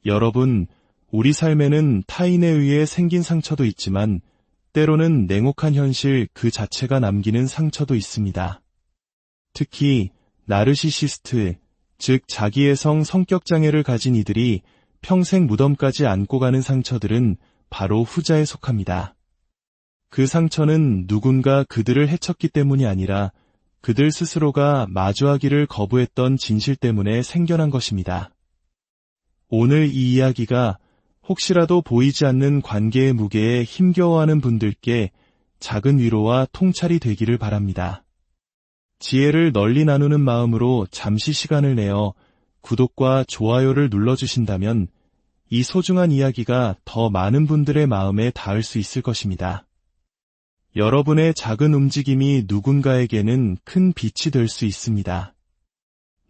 여러분, 우리 삶에는 타인에 의해 생긴 상처도 있지만 때로는 냉혹한 현실 그 자체가 남기는 상처도 있습니다. 특히 나르시시스트, 즉 자기애성 성격장애를 가진 이들이 평생 무덤까지 안고 가는 상처들은 바로 후자에 속합니다. 그 상처는 누군가 그들을 해쳤기 때문이 아니라 그들 스스로가 마주하기를 거부했던 진실 때문에 생겨난 것입니다. 오늘 이 이야기가 혹시라도 보이지 않는 관계의 무게에 힘겨워하는 분들께 작은 위로와 통찰이 되기를 바랍니다. 지혜를 널리 나누는 마음으로 잠시 시간을 내어 구독과 좋아요를 눌러주신다면 이 소중한 이야기가 더 많은 분들의 마음에 닿을 수 있을 것입니다. 여러분의 작은 움직임이 누군가에게는 큰 빛이 될 수 있습니다.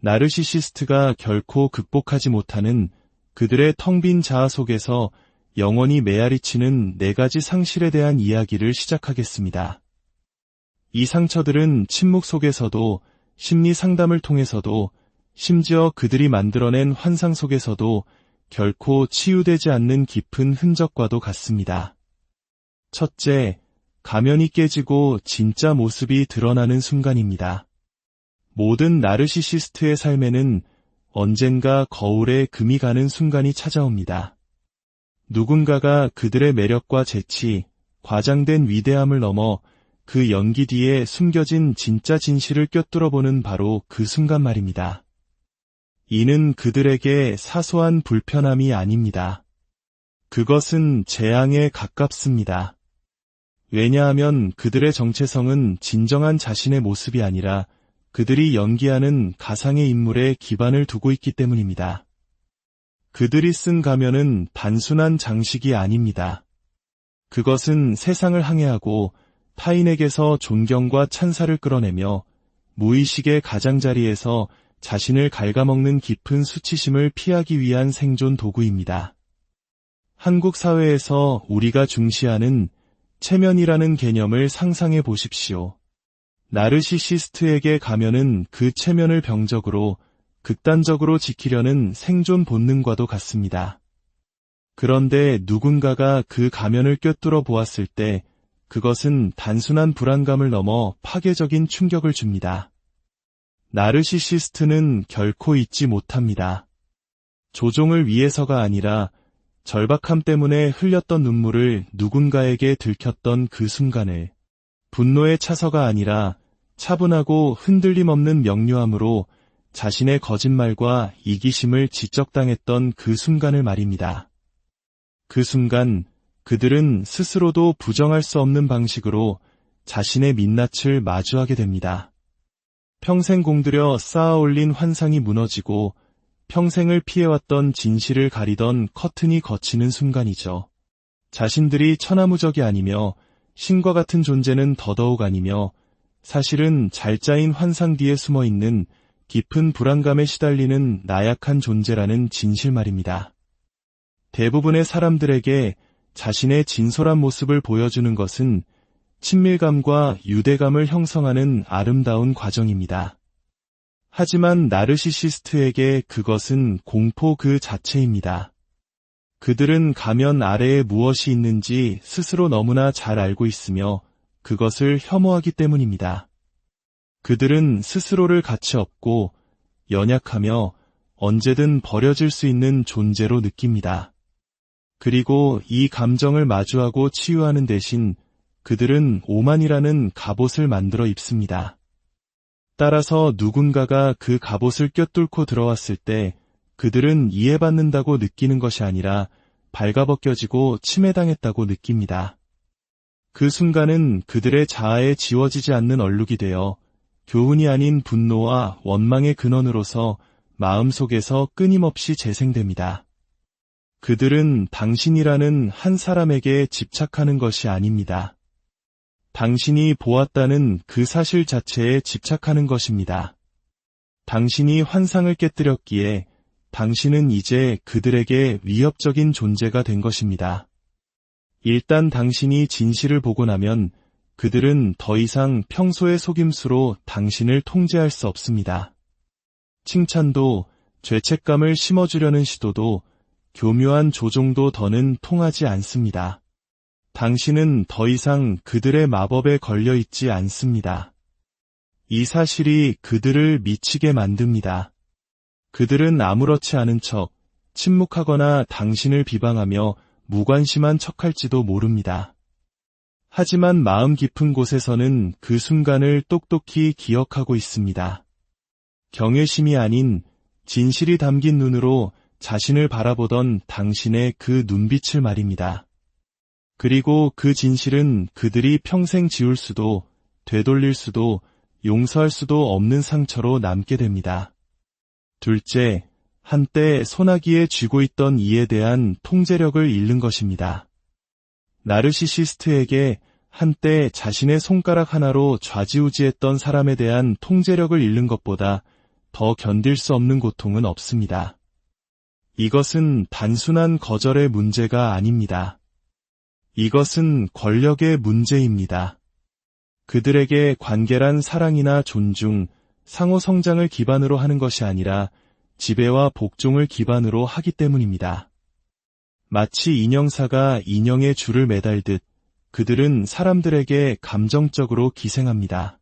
나르시시스트가 결코 극복하지 못하는 그들의 텅 빈 자아 속에서 영원히 메아리치는 4가지 상실에 대한 이야기를 시작하겠습니다. 이 상처들은 침묵 속에서도, 심리 상담을 통해서도, 심지어 그들이 만들어낸 환상 속에서도 결코 치유되지 않는 깊은 흔적과도 같습니다. 첫째, 가면이 깨지고 진짜 모습이 드러나는 순간입니다. 모든 나르시시스트의 삶에는 언젠가 거울에 금이 가는 순간이 찾아옵니다. 누군가가 그들의 매력과 재치, 과장된 위대함을 넘어 그 연기 뒤에 숨겨진 진짜 진실을 꿰뚫어보는 바로 그 순간 말입니다. 이는 그들에게 사소한 불편함이 아닙니다. 그것은 재앙에 가깝습니다. 왜냐하면 그들의 정체성은 진정한 자신의 모습이 아니라 그들이 연기하는 가상의 인물에 기반을 두고 있기 때문입니다. 그들이 쓴 가면은 단순한 장식이 아닙니다. 그것은 세상을 항해하고 타인에게서 존경과 찬사를 끌어내며 무의식의 가장자리에서 자신을 갉아먹는 깊은 수치심을 피하기 위한 생존 도구입니다. 한국 사회에서 우리가 중시하는 체면이라는 개념을 상상해 보십시오. 나르시시스트에게 가면은 그 체면을 병적으로 극단적으로 지키려는 생존 본능과도 같습니다. 그런데 누군가가 그 가면을 꿰뚫어 보았을 때 그것은 단순한 불안감을 넘어 파괴적인 충격을 줍니다. 나르시시스트는 결코 잊지 못합니다. 조종을 위해서가 아니라 절박함 때문에 흘렸던 눈물을 누군가에게 들켰던 그 순간을, 분노의 차서가 아니라 차분하고 흔들림 없는 명료함으로 자신의 거짓말과 이기심을 지적당했던 그 순간을 말입니다. 그 순간 그들은 스스로도 부정할 수 없는 방식으로 자신의 민낯을 마주하게 됩니다. 평생 공들여 쌓아올린 환상이 무너지고 평생을 피해왔던 진실을 가리던 커튼이 걷히는 순간이죠. 자신들이 천하무적이 아니며 신과 같은 존재는 더더욱 아니며 사실은 잘 짜인 환상 뒤에 숨어있는 깊은 불안감에 시달리는 나약한 존재라는 진실 말입니다. 대부분의 사람들에게 자신의 진솔한 모습을 보여주는 것은 친밀감과 유대감을 형성하는 아름다운 과정입니다. 하지만 나르시시스트에게 그것은 공포 그 자체입니다. 그들은 가면 아래에 무엇이 있는지 스스로 너무나 잘 알고 있으며 그것을 혐오하기 때문입니다. 그들은 스스로를 가치 없고 연약하며 언제든 버려질 수 있는 존재로 느낍니다. 그리고 이 감정을 마주하고 치유하는 대신 그들은 오만이라는 갑옷을 만들어 입습니다. 따라서 누군가가 그 갑옷을 꿰뚫고 들어왔을 때 그들은 이해받는다고 느끼는 것이 아니라 발가벗겨지고 침해당했다고 느낍니다. 그 순간은 그들의 자아에 지워지지 않는 얼룩이 되어 교훈이 아닌 분노와 원망의 근원으로서 마음속에서 끊임없이 재생됩니다. 그들은 당신이라는 한 사람에게 집착하는 것이 아닙니다. 당신이 보았다는 그 사실 자체에 집착하는 것입니다. 당신이 환상을 깨뜨렸기에 당신은 이제 그들에게 위협적인 존재가 된 것입니다. 일단 당신이 진실을 보고 나면 그들은 더 이상 평소의 속임수로 당신을 통제할 수 없습니다. 칭찬도, 죄책감을 심어주려는 시도도, 교묘한 조종도 더는 통하지 않습니다. 당신은 더 이상 그들의 마법에 걸려 있지 않습니다. 이 사실이 그들을 미치게 만듭니다. 그들은 아무렇지 않은 척, 침묵하거나 당신을 비방하며 무관심한 척할지도 모릅니다. 하지만 마음 깊은 곳에서는 그 순간을 똑똑히 기억하고 있습니다. 경외심이 아닌 진실이 담긴 눈으로 자신을 바라보던 당신의 그 눈빛을 말입니다. 그리고 그 진실은 그들이 평생 지울 수도, 되돌릴 수도, 용서할 수도 없는 상처로 남게 됩니다. 둘째, 한때 소나기에 쥐고 있던 이에 대한 통제력을 잃는 것입니다. 나르시시스트에게 한때 자신의 손가락 하나로 좌지우지했던 사람에 대한 통제력을 잃는 것보다 더 견딜 수 없는 고통은 없습니다. 이것은 단순한 거절의 문제가 아닙니다. 이것은 권력의 문제입니다. 그들에게 관계란 사랑이나 존중, 상호 성장을 기반으로 하는 것이 아니라 지배와 복종을 기반으로 하기 때문입니다. 마치 인형사가 인형의 줄을 매달듯 그들은 사람들에게 감정적으로 기생합니다.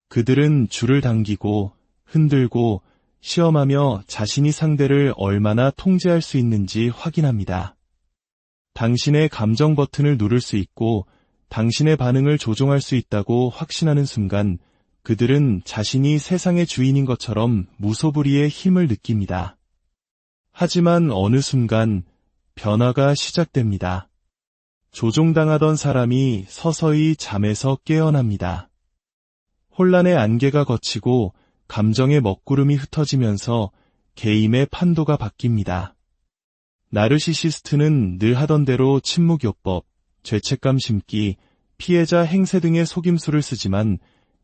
그들은 줄을 당기고 흔들고 시험하며 자신이 상대를 얼마나 통제할 수 있는지 확인합니다. 당신의 감정 버튼을 누를 수 있고 당신의 반응을 조종할 수 있다고 확신하는 순간 그들은 자신이 세상의 주인인 것처럼 무소불위의 힘을 느낍니다. 하지만 어느 순간 변화가 시작됩니다. 조종당하던 사람이 서서히 잠에서 깨어납니다. 혼란의 안개가 걷히고 감정의 먹구름이 흩어지면서 개임의 판도가 바뀝니다. 나르시시스트는 늘 하던 대로 침묵요법, 죄책감 심기, 피해자 행세 등의 속임수를 쓰지만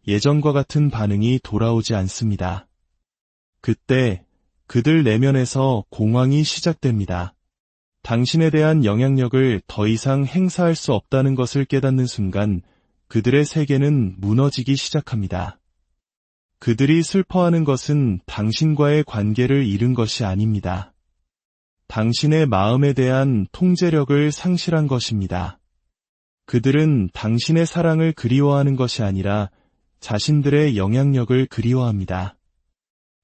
예전과 같은 반응이 돌아오지 않습니다. 그때 그들 내면에서 공황이 시작됩니다. 당신에 대한 영향력을 더 이상 행사할 수 없다는 것을 깨닫는 순간 그들의 세계는 무너지기 시작합니다. 그들이 슬퍼하는 것은 당신과의 관계를 잃은 것이 아닙니다. 당신의 마음에 대한 통제력을 상실한 것입니다. 그들은 당신의 사랑을 그리워하는 것이 아니라 자신들의 영향력을 그리워합니다.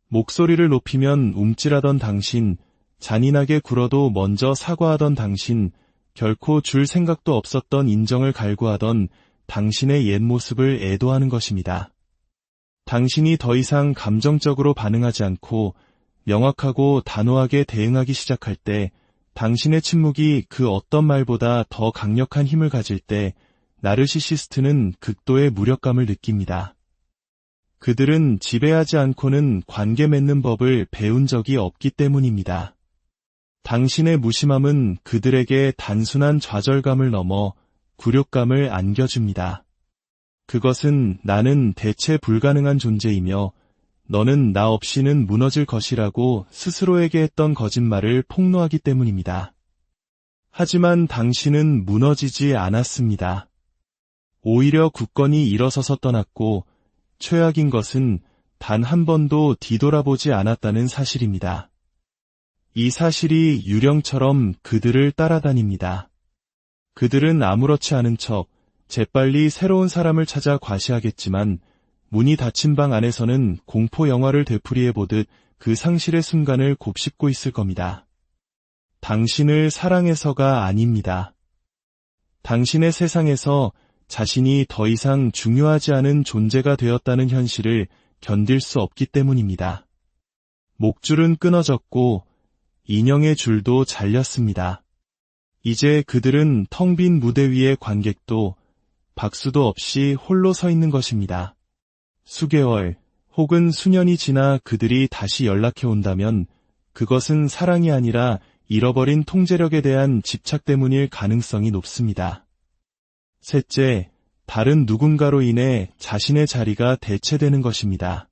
목소리를 높이면 움찔하던 당신, 잔인하게 굴어도 먼저 사과하던 당신, 결코 줄 생각도 없었던 인정을 갈구하던 당신의 옛 모습을 애도하는 것입니다. 당신이 더 이상 감정적으로 반응하지 않고 명확하고 단호하게 대응하기 시작할 때, 당신의 침묵이 그 어떤 말보다 더 강력한 힘을 가질 때 나르시시스트는 극도의 무력감을 느낍니다. 그들은 지배하지 않고는 관계 맺는 법을 배운 적이 없기 때문입니다. 당신의 무심함은 그들에게 단순한 좌절감을 넘어 굴욕감을 안겨줍니다. 그것은 나는 대체 불가능한 존재이며 너는 나 없이는 무너질 것이라고 스스로에게 했던 거짓말을 폭로하기 때문입니다. 하지만 당신은 무너지지 않았습니다. 오히려 굳건히 일어서서 떠났고 최악인 것은 단 한 번도 뒤돌아보지 않았다는 사실입니다. 이 사실이 유령처럼 그들을 따라다닙니다. 그들은 아무렇지 않은 척 재빨리 새로운 사람을 찾아 과시하겠지만 문이 닫힌 방 안에서는 공포 영화를 되풀이해보듯 그 상실의 순간을 곱씹고 있을 겁니다. 당신을 사랑해서가 아닙니다. 당신의 세상에서 자신이 더 이상 중요하지 않은 존재가 되었다는 현실을 견딜 수 없기 때문입니다. 목줄은 끊어졌고 인형의 줄도 잘렸습니다. 이제 그들은 텅 빈 무대 위의 관객도 박수도 없이 홀로 서 있는 것입니다. 수개월 혹은 수년이 지나 그들이 다시 연락해 온다면 그것은 사랑이 아니라 잃어버린 통제력에 대한 집착 때문일 가능성이 높습니다. 셋째, 다른 누군가로 인해 자신의 자리가 대체되는 것입니다.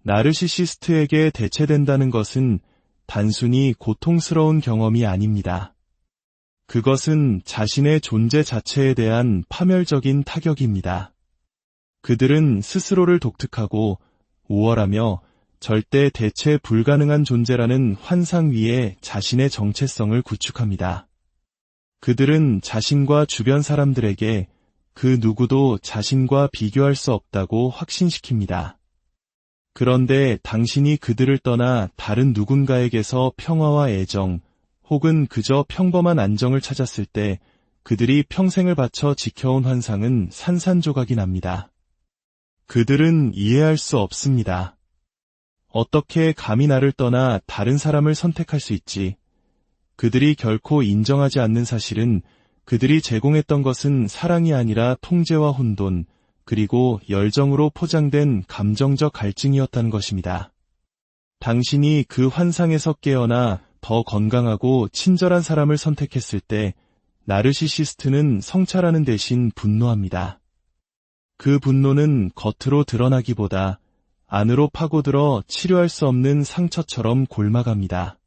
나르시시스트에게 대체된다는 것은 단순히 고통스러운 경험이 아닙니다. 그것은 자신의 존재 자체에 대한 파멸적인 타격입니다. 그들은 스스로를 독특하고 우월하며 절대 대체 불가능한 존재라는 환상 위에 자신의 정체성을 구축합니다. 그들은 자신과 주변 사람들에게 그 누구도 자신과 비교할 수 없다고 확신시킵니다. 그런데 당신이 그들을 떠나 다른 누군가에게서 평화와 애정, 혹은 그저 평범한 안정을 찾았을 때 그들이 평생을 바쳐 지켜온 환상은 산산조각이 납니다. 그들은 이해할 수 없습니다. 어떻게 감히 나를 떠나 다른 사람을 선택할 수 있지? 그들이 결코 인정하지 않는 사실은 그들이 제공했던 것은 사랑이 아니라 통제와 혼돈, 그리고 열정으로 포장된 감정적 갈증이었다는 것입니다. 당신이 그 환상에서 깨어나 더 건강하고 친절한 사람을 선택했을 때 나르시시스트는 성찰하는 대신 분노합니다. 그 분노는 겉으로 드러나기보다 안으로 파고들어 치료할 수 없는 상처처럼 골마갑니다.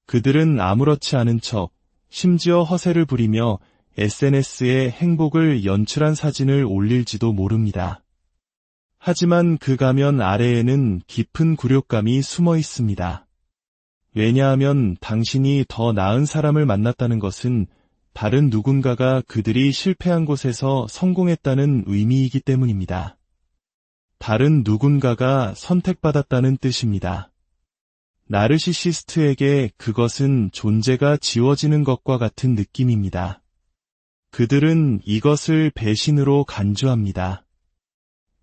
그들은 아무렇지 않은 척, 심지어 허세를 부리며 SNS에 행복을 연출한 사진을 올릴지도 모릅니다. 하지만 그 가면 아래에는 깊은 굴욕감이 숨어 있습니다. 왜냐하면 당신이 더 나은 사람을 만났다는 것은 다른 누군가가 그들이 실패한 곳에서 성공했다는 의미이기 때문입니다. 다른 누군가가 선택받았다는 뜻입니다. 나르시시스트에게 그것은 존재가 지워지는 것과 같은 느낌입니다. 그들은 이것을 배신으로 간주합니다.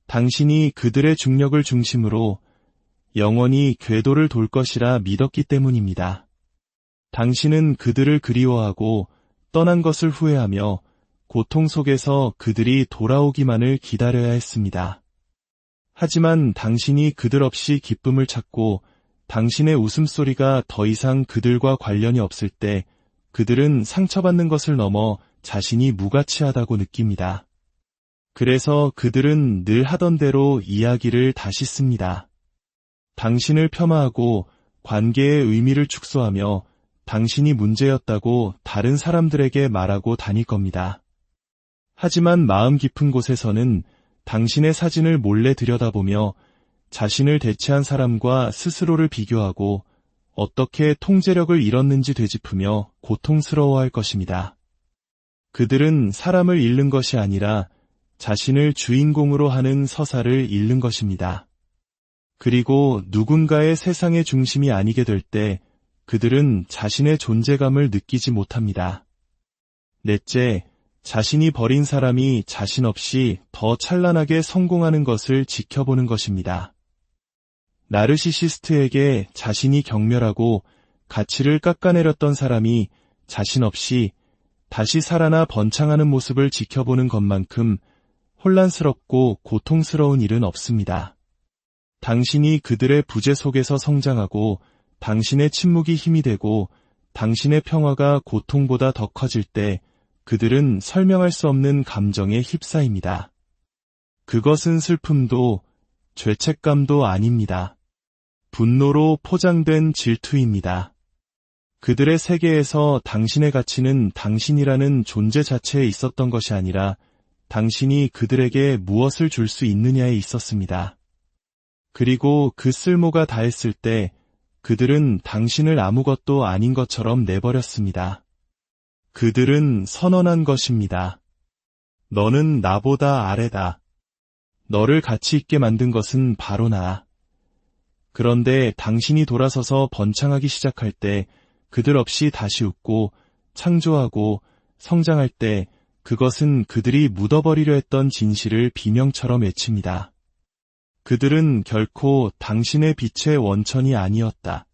당신이 그들의 중력을 중심으로 영원히 궤도를 돌 것이라 믿었기 때문입니다. 당신은 그들을 그리워하고 떠난 것을 후회하며 고통 속에서 그들이 돌아오기만을 기다려야 했습니다. 하지만 당신이 그들 없이 기쁨을 찾고 당신의 웃음소리가 더 이상 그들과 관련이 없을 때 그들은 상처받는 것을 넘어 자신이 무가치하다고 느낍니다. 그래서 그들은 늘 하던 대로 이야기를 다시 씁니다. 당신을 폄하하고 관계의 의미를 축소하며 당신이 문제였다고 다른 사람들에게 말하고 다닐 겁니다. 하지만 마음 깊은 곳에서는 당신의 사진을 몰래 들여다보며 자신을 대체한 사람과 스스로를 비교하고 어떻게 통제력을 잃었는지 되짚으며 고통스러워할 것입니다. 그들은 사람을 잃는 것이 아니라 자신을 주인공으로 하는 서사를 잃는 것입니다. 그리고 누군가의 세상의 중심이 아니게 될 때 그들은 자신의 존재감을 느끼지 못합니다. 넷째, 자신이 버린 사람이 자신 없이 더 찬란하게 성공하는 것을 지켜보는 것입니다. 나르시시스트에게 자신이 경멸하고 가치를 깎아내렸던 사람이 자신 없이 다시 살아나 번창하는 모습을 지켜보는 것만큼 혼란스럽고 고통스러운 일은 없습니다. 당신이 그들의 부재 속에서 성장하고 당신의 침묵이 힘이 되고 당신의 평화가 고통보다 더 커질 때 그들은 설명할 수 없는 감정에 휩싸입니다. 그것은 슬픔도 죄책감도 아닙니다. 분노로 포장된 질투입니다. 그들의 세계에서 당신의 가치는 당신이라는 존재 자체에 있었던 것이 아니라 당신이 그들에게 무엇을 줄 수 있느냐에 있었습니다. 그리고 그 쓸모가 다했을 때 그들은 당신을 아무것도 아닌 것처럼 내버렸습니다. 그들은 선언한 것입니다. 너는 나보다 아래다. 너를 가치 있게 만든 것은 바로 나. 그런데 당신이 돌아서서 번창하기 시작할 때 그들 없이 다시 웃고 창조하고 성장할 때 그것은 그들이 묻어버리려 했던 진실을 비명처럼 외칩니다. 그들은 결코 당신의 빛의 원천이 아니었다.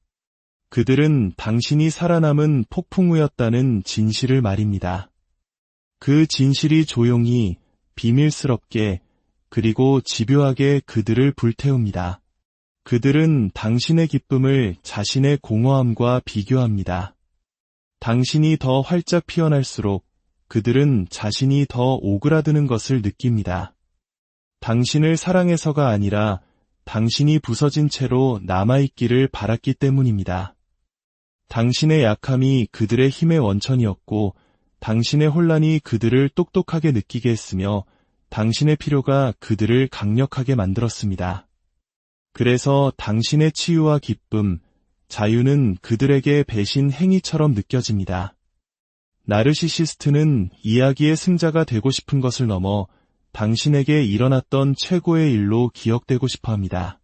그들은 당신이 살아남은 폭풍우였다는 진실을 말입니다. 그 진실이 조용히, 비밀스럽게, 그리고 집요하게 그들을 불태웁니다. 그들은 당신의 기쁨을 자신의 공허함과 비교합니다. 당신이 더 활짝 피어날수록 그들은 자신이 더 오그라드는 것을 느낍니다. 당신을 사랑해서가 아니라 당신이 부서진 채로 남아있기를 바랐기 때문입니다. 당신의 약함이 그들의 힘의 원천이었고 당신의 혼란이 그들을 똑똑하게 느끼게 했으며 당신의 필요가 그들을 강력하게 만들었습니다. 그래서 당신의 치유와 기쁨, 자유는 그들에게 배신 행위처럼 느껴집니다. 나르시시스트는 이야기의 승자가 되고 싶은 것을 넘어 당신에게 일어났던 최고의 일로 기억되고 싶어 합니다.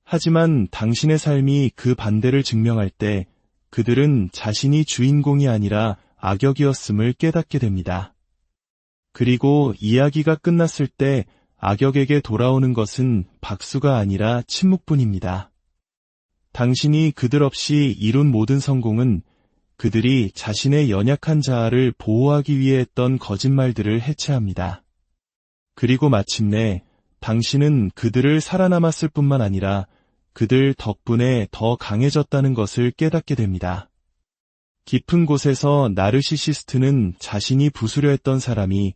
하지만 당신의 삶이 그 반대를 증명할 때 그들은 자신이 주인공이 아니라 악역이었음을 깨닫게 됩니다. 그리고 이야기가 끝났을 때 악역에게 돌아오는 것은 박수가 아니라 침묵뿐입니다. 당신이 그들 없이 이룬 모든 성공은 그들이 자신의 연약한 자아를 보호하기 위해 했던 거짓말들을 해체합니다. 그리고 마침내 당신은 그들을 살아남았을 뿐만 아니라 그들 덕분에 더 강해졌다는 것을 깨닫게 됩니다. 깊은 곳에서 나르시시스트는 자신이 부수려 했던 사람이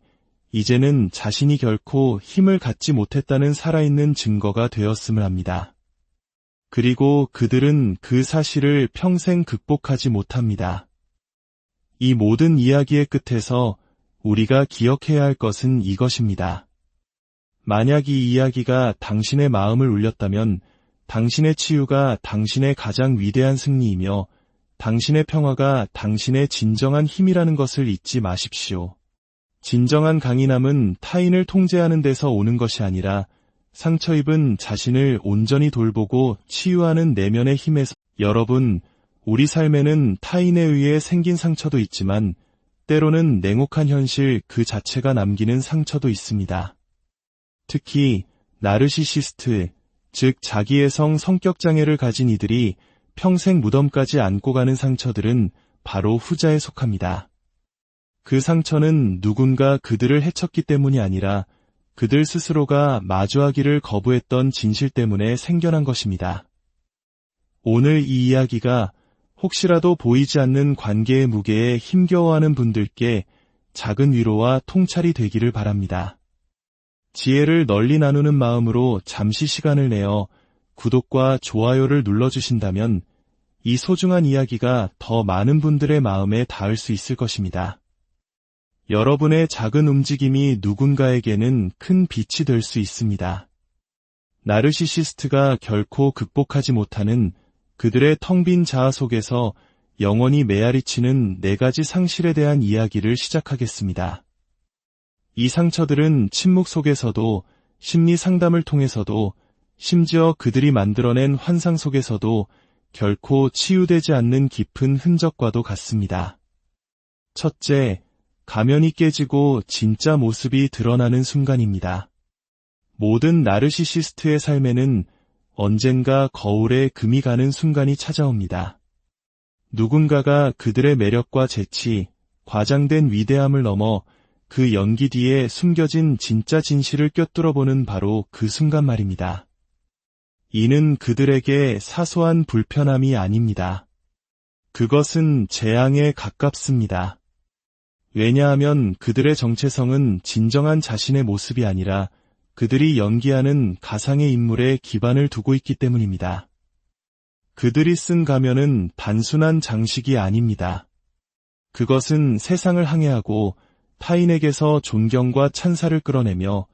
이제는 자신이 결코 힘을 갖지 못했다는 살아있는 증거가 되었음을 합니다. 그리고 그들은 그 사실을 평생 극복하지 못합니다. 이 모든 이야기의 끝에서 우리가 기억해야 할 것은 이것입니다. 만약 이 이야기가 당신의 마음을 울렸다면 당신의 치유가 당신의 가장 위대한 승리이며 당신의 평화가 당신의 진정한 힘이라는 것을 잊지 마십시오. 진정한 강인함은 타인을 통제하는 데서 오는 것이 아니라 상처 입은 자신을 온전히 돌보고 치유하는 내면의 힘에서. 여러분, 우리 삶에는 타인에 의해 생긴 상처도 있지만 때로는 냉혹한 현실 그 자체가 남기는 상처도 있습니다. 특히 나르시시스트, 즉 자기애성 성격장애를 가진 이들이 평생 무덤까지 안고 가는 상처들은 바로 후자에 속합니다. 그 상처는 누군가 그들을 해쳤기 때문이 아니라 그들 스스로가 마주하기를 거부했던 진실 때문에 생겨난 것입니다. 오늘 이 이야기가 혹시라도 보이지 않는 관계의 무게에 힘겨워하는 분들께 작은 위로와 통찰이 되기를 바랍니다. 지혜를 널리 나누는 마음으로 잠시 시간을 내어 구독과 좋아요를 눌러주신다면 이 소중한 이야기가 더 많은 분들의 마음에 닿을 수 있을 것입니다. 여러분의 작은 움직임이 누군가에게는 큰 빛이 될 수 있습니다. 나르시시스트가 결코 극복하지 못하는 그들의 텅 빈 자아 속에서 영원히 메아리치는 4가지 상실에 대한 이야기를 시작하겠습니다. 이 상처들은 침묵 속에서도, 심리 상담을 통해서도, 심지어 그들이 만들어낸 환상 속에서도 결코 치유되지 않는 깊은 흔적과도 같습니다. 첫째, 가면이 깨지고 진짜 모습이 드러나는 순간입니다. 모든 나르시시스트의 삶에는 언젠가 거울에 금이 가는 순간이 찾아옵니다. 누군가가 그들의 매력과 재치, 과장된 위대함을 넘어 그 연기 뒤에 숨겨진 진짜 진실을 꿰뚫어보는 바로 그 순간 말입니다. 이는 그들에게 사소한 불편함이 아닙니다. 그것은 재앙에 가깝습니다. 왜냐하면 그들의 정체성은 진정한 자신의 모습이 아니라 그들이 연기하는 가상의 인물에 기반을 두고 있기 때문입니다. 그들이 쓴 가면은 단순한 장식이 아닙니다. 그것은 세상을 항해하고 타인에게서 존경과 찬사를 끌어내며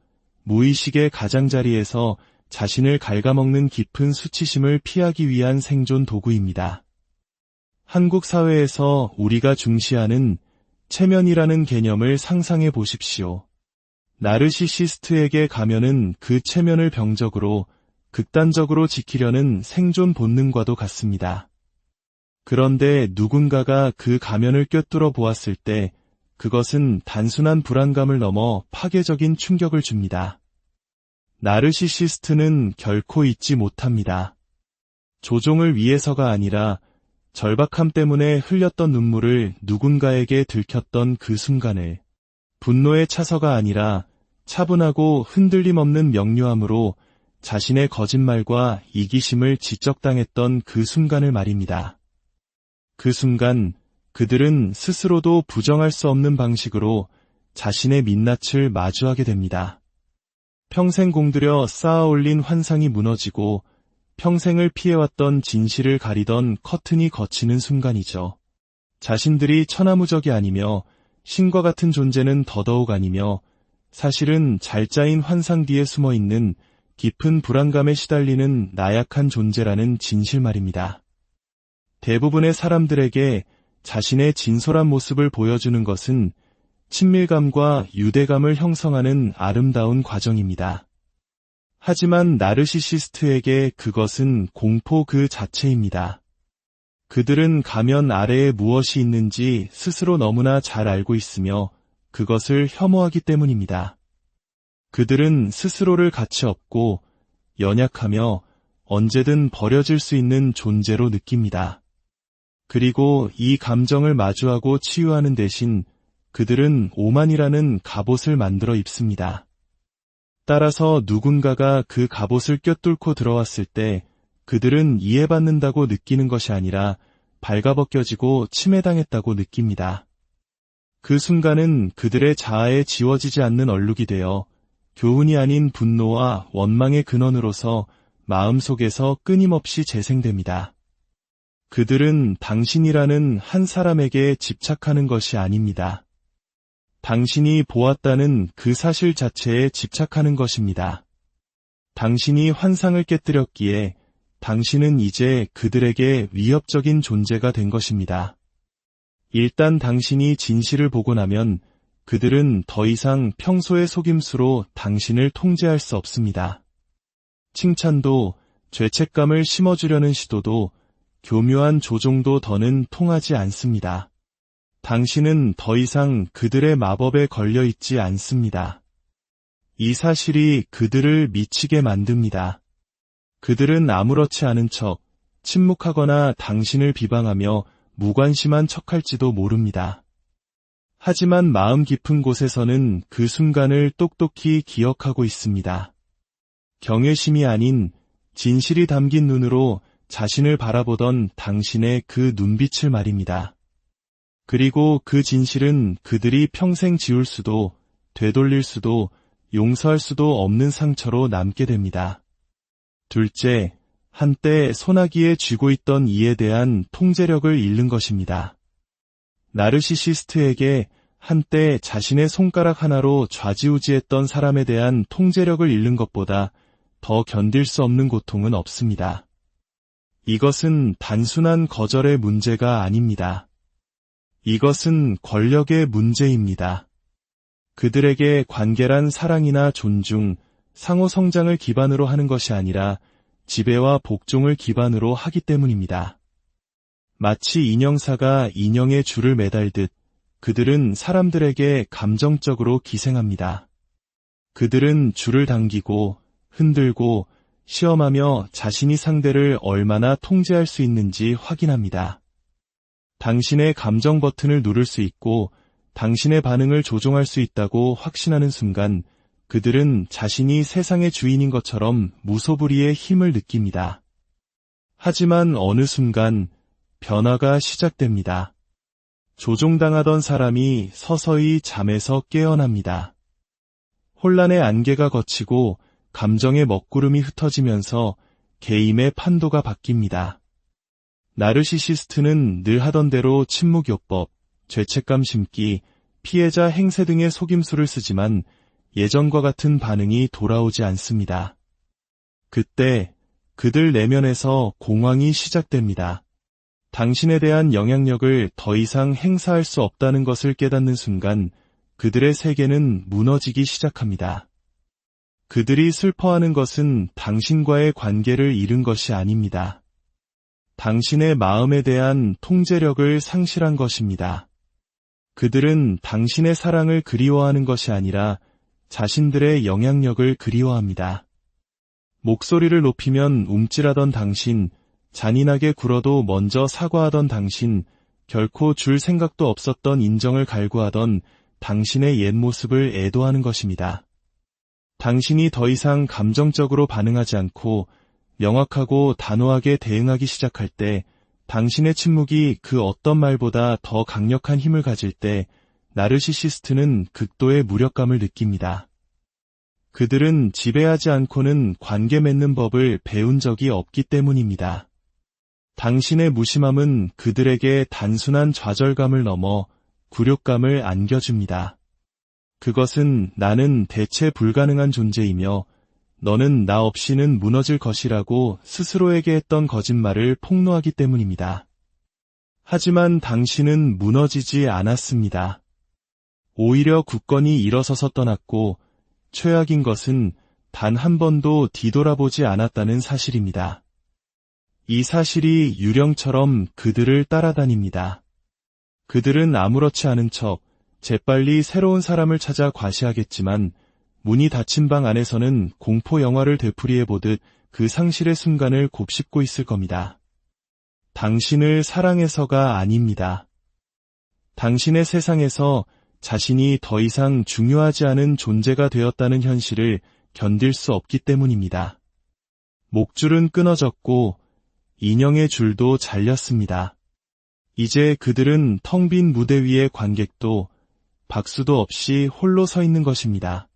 무의식의 가장자리에서 자신을 갉아먹는 깊은 수치심을 피하기 위한 생존 도구입니다. 한국 사회에서 우리가 중시하는 체면이라는 개념을 상상해 보십시오. 나르시시스트에게 가면은 그 체면을 병적으로 극단적으로 지키려는 생존 본능과도 같습니다. 그런데 누군가가 그 가면을 꿰뚫어 보았을 때 그것은 단순한 불안감을 넘어 파괴적인 충격을 줍니다. 나르시시스트는 결코 잊지 못합니다. 조종을 위해서가 아니라 절박함 때문에 흘렸던 눈물을 누군가에게 들켰던 그 순간을, 분노의 차서가 아니라 차분하고 흔들림 없는 명료함으로 자신의 거짓말과 이기심을 지적당했던 그 순간을 말입니다. 그 순간 그들은 스스로도 부정할 수 없는 방식으로 자신의 민낯을 마주하게 됩니다. 평생 공들여 쌓아 올린 환상이 무너지고 평생을 피해왔던 진실을 가리던 커튼이 걷히는 순간이죠. 자신들이 천하무적이 아니며 신과 같은 존재는 더더욱 아니며 사실은 잘 짜인 환상 뒤에 숨어있는 깊은 불안감에 시달리는 나약한 존재라는 진실 말입니다. 대부분의 사람들에게 자신의 진솔한 모습을 보여주는 것은 친밀감과 유대감을 형성하는 아름다운 과정입니다. 하지만 나르시시스트에게 그것은 공포 그 자체입니다. 그들은 가면 아래에 무엇이 있는지 스스로 너무나 잘 알고 있으며 그것을 혐오하기 때문입니다. 그들은 스스로를 가치 없고 연약하며 언제든 버려질 수 있는 존재로 느낍니다. 그리고 이 감정을 마주하고 치유하는 대신 그들은 오만이라는 갑옷을 만들어 입습니다. 따라서 누군가가 그 갑옷을 꿰뚫고 들어왔을 때 그들은 이해받는다고 느끼는 것이 아니라 발가벗겨지고 침해당했다고 느낍니다. 그 순간은 그들의 자아에 지워지지 않는 얼룩이 되어 교훈이 아닌 분노와 원망의 근원으로서 마음속에서 끊임없이 재생됩니다. 그들은 당신이라는 한 사람에게 집착하는 것이 아닙니다. 당신이 보았다는 그 사실 자체에 집착하는 것입니다. 당신이 환상을 깨뜨렸기에 당신은 이제 그들에게 위협적인 존재가 된 것입니다. 일단 당신이 진실을 보고 나면 그들은 더 이상 평소의 속임수로 당신을 통제할 수 없습니다. 칭찬도, 죄책감을 심어주려는 시도도, 교묘한 조종도 더는 통하지 않습니다. 당신은 더 이상 그들의 마법에 걸려 있지 않습니다. 이 사실이 그들을 미치게 만듭니다. 그들은 아무렇지 않은 척, 침묵하거나 당신을 비방하며 무관심한 척할지도 모릅니다. 하지만 마음 깊은 곳에서는 그 순간을 똑똑히 기억하고 있습니다. 경외심이 아닌 진실이 담긴 눈으로 자신을 바라보던 당신의 그 눈빛을 말입니다. 그리고 그 진실은 그들이 평생 지울 수도, 되돌릴 수도, 용서할 수도 없는 상처로 남게 됩니다. 둘째, 한때 소나기에 쥐고 있던 이에 대한 통제력을 잃는 것입니다. 나르시시스트에게 한때 자신의 손가락 하나로 좌지우지했던 사람에 대한 통제력을 잃는 것보다 더 견딜 수 없는 고통은 없습니다. 이것은 단순한 거절의 문제가 아닙니다. 이것은 권력의 문제입니다. 그들에게 관계란 사랑이나 존중, 상호 성장을 기반으로 하는 것이 아니라 지배와 복종을 기반으로 하기 때문입니다. 마치 인형사가 인형의 줄을 매달듯 그들은 사람들에게 감정적으로 기생합니다. 그들은 줄을 당기고 흔들고 시험하며 자신이 상대를 얼마나 통제할 수 있는지 확인합니다. 당신의 감정 버튼을 누를 수 있고 당신의 반응을 조종할 수 있다고 확신하는 순간 그들은 자신이 세상의 주인인 것처럼 무소불위의 힘을 느낍니다. 하지만 어느 순간 변화가 시작됩니다. 조종당하던 사람이 서서히 잠에서 깨어납니다. 혼란의 안개가 걷히고 감정의 먹구름이 흩어지면서 개임의 판도가 바뀝니다. 나르시시스트는 늘 하던 대로 침묵요법, 죄책감 심기, 피해자 행세 등의 속임수를 쓰지만 예전과 같은 반응이 돌아오지 않습니다. 그때 그들 내면에서 공황이 시작됩니다. 당신에 대한 영향력을 더 이상 행사할 수 없다는 것을 깨닫는 순간 그들의 세계는 무너지기 시작합니다. 그들이 슬퍼하는 것은 당신과의 관계를 잃은 것이 아닙니다. 당신의 마음에 대한 통제력을 상실한 것입니다. 그들은 당신의 사랑을 그리워하는 것이 아니라 자신들의 영향력을 그리워합니다. 목소리를 높이면 움찔하던 당신, 잔인하게 굴어도 먼저 사과하던 당신, 결코 줄 생각도 없었던 인정을 갈구하던 당신의 옛 모습을 애도하는 것입니다. 당신이 더 이상 감정적으로 반응하지 않고 명확하고 단호하게 대응하기 시작할 때, 당신의 침묵이 그 어떤 말보다 더 강력한 힘을 가질 때 나르시시스트는 극도의 무력감을 느낍니다. 그들은 지배하지 않고는 관계 맺는 법을 배운 적이 없기 때문입니다. 당신의 무심함은 그들에게 단순한 좌절감을 넘어 굴욕감을 안겨줍니다. 그것은 나는 대체 불가능한 존재이며 너는 나 없이는 무너질 것이라고 스스로에게 했던 거짓말을 폭로하기 때문입니다. 하지만 당신은 무너지지 않았습니다. 오히려 굳건히 일어서서 떠났고 최악인 것은 단 한 번도 뒤돌아보지 않았다는 사실입니다. 이 사실이 유령처럼 그들을 따라다닙니다. 그들은 아무렇지 않은 척 재빨리 새로운 사람을 찾아 과시하겠지만 문이 닫힌 방 안에서는 공포 영화를 되풀이해보듯 그 상실의 순간을 곱씹고 있을 겁니다. 당신을 사랑해서가 아닙니다. 당신의 세상에서 자신이 더 이상 중요하지 않은 존재가 되었다는 현실을 견딜 수 없기 때문입니다. 목줄은 끊어졌고 인형의 줄도 잘렸습니다. 이제 그들은 텅 빈 무대 위의 관객도 박수도 없이 홀로 서 있는 것입니다.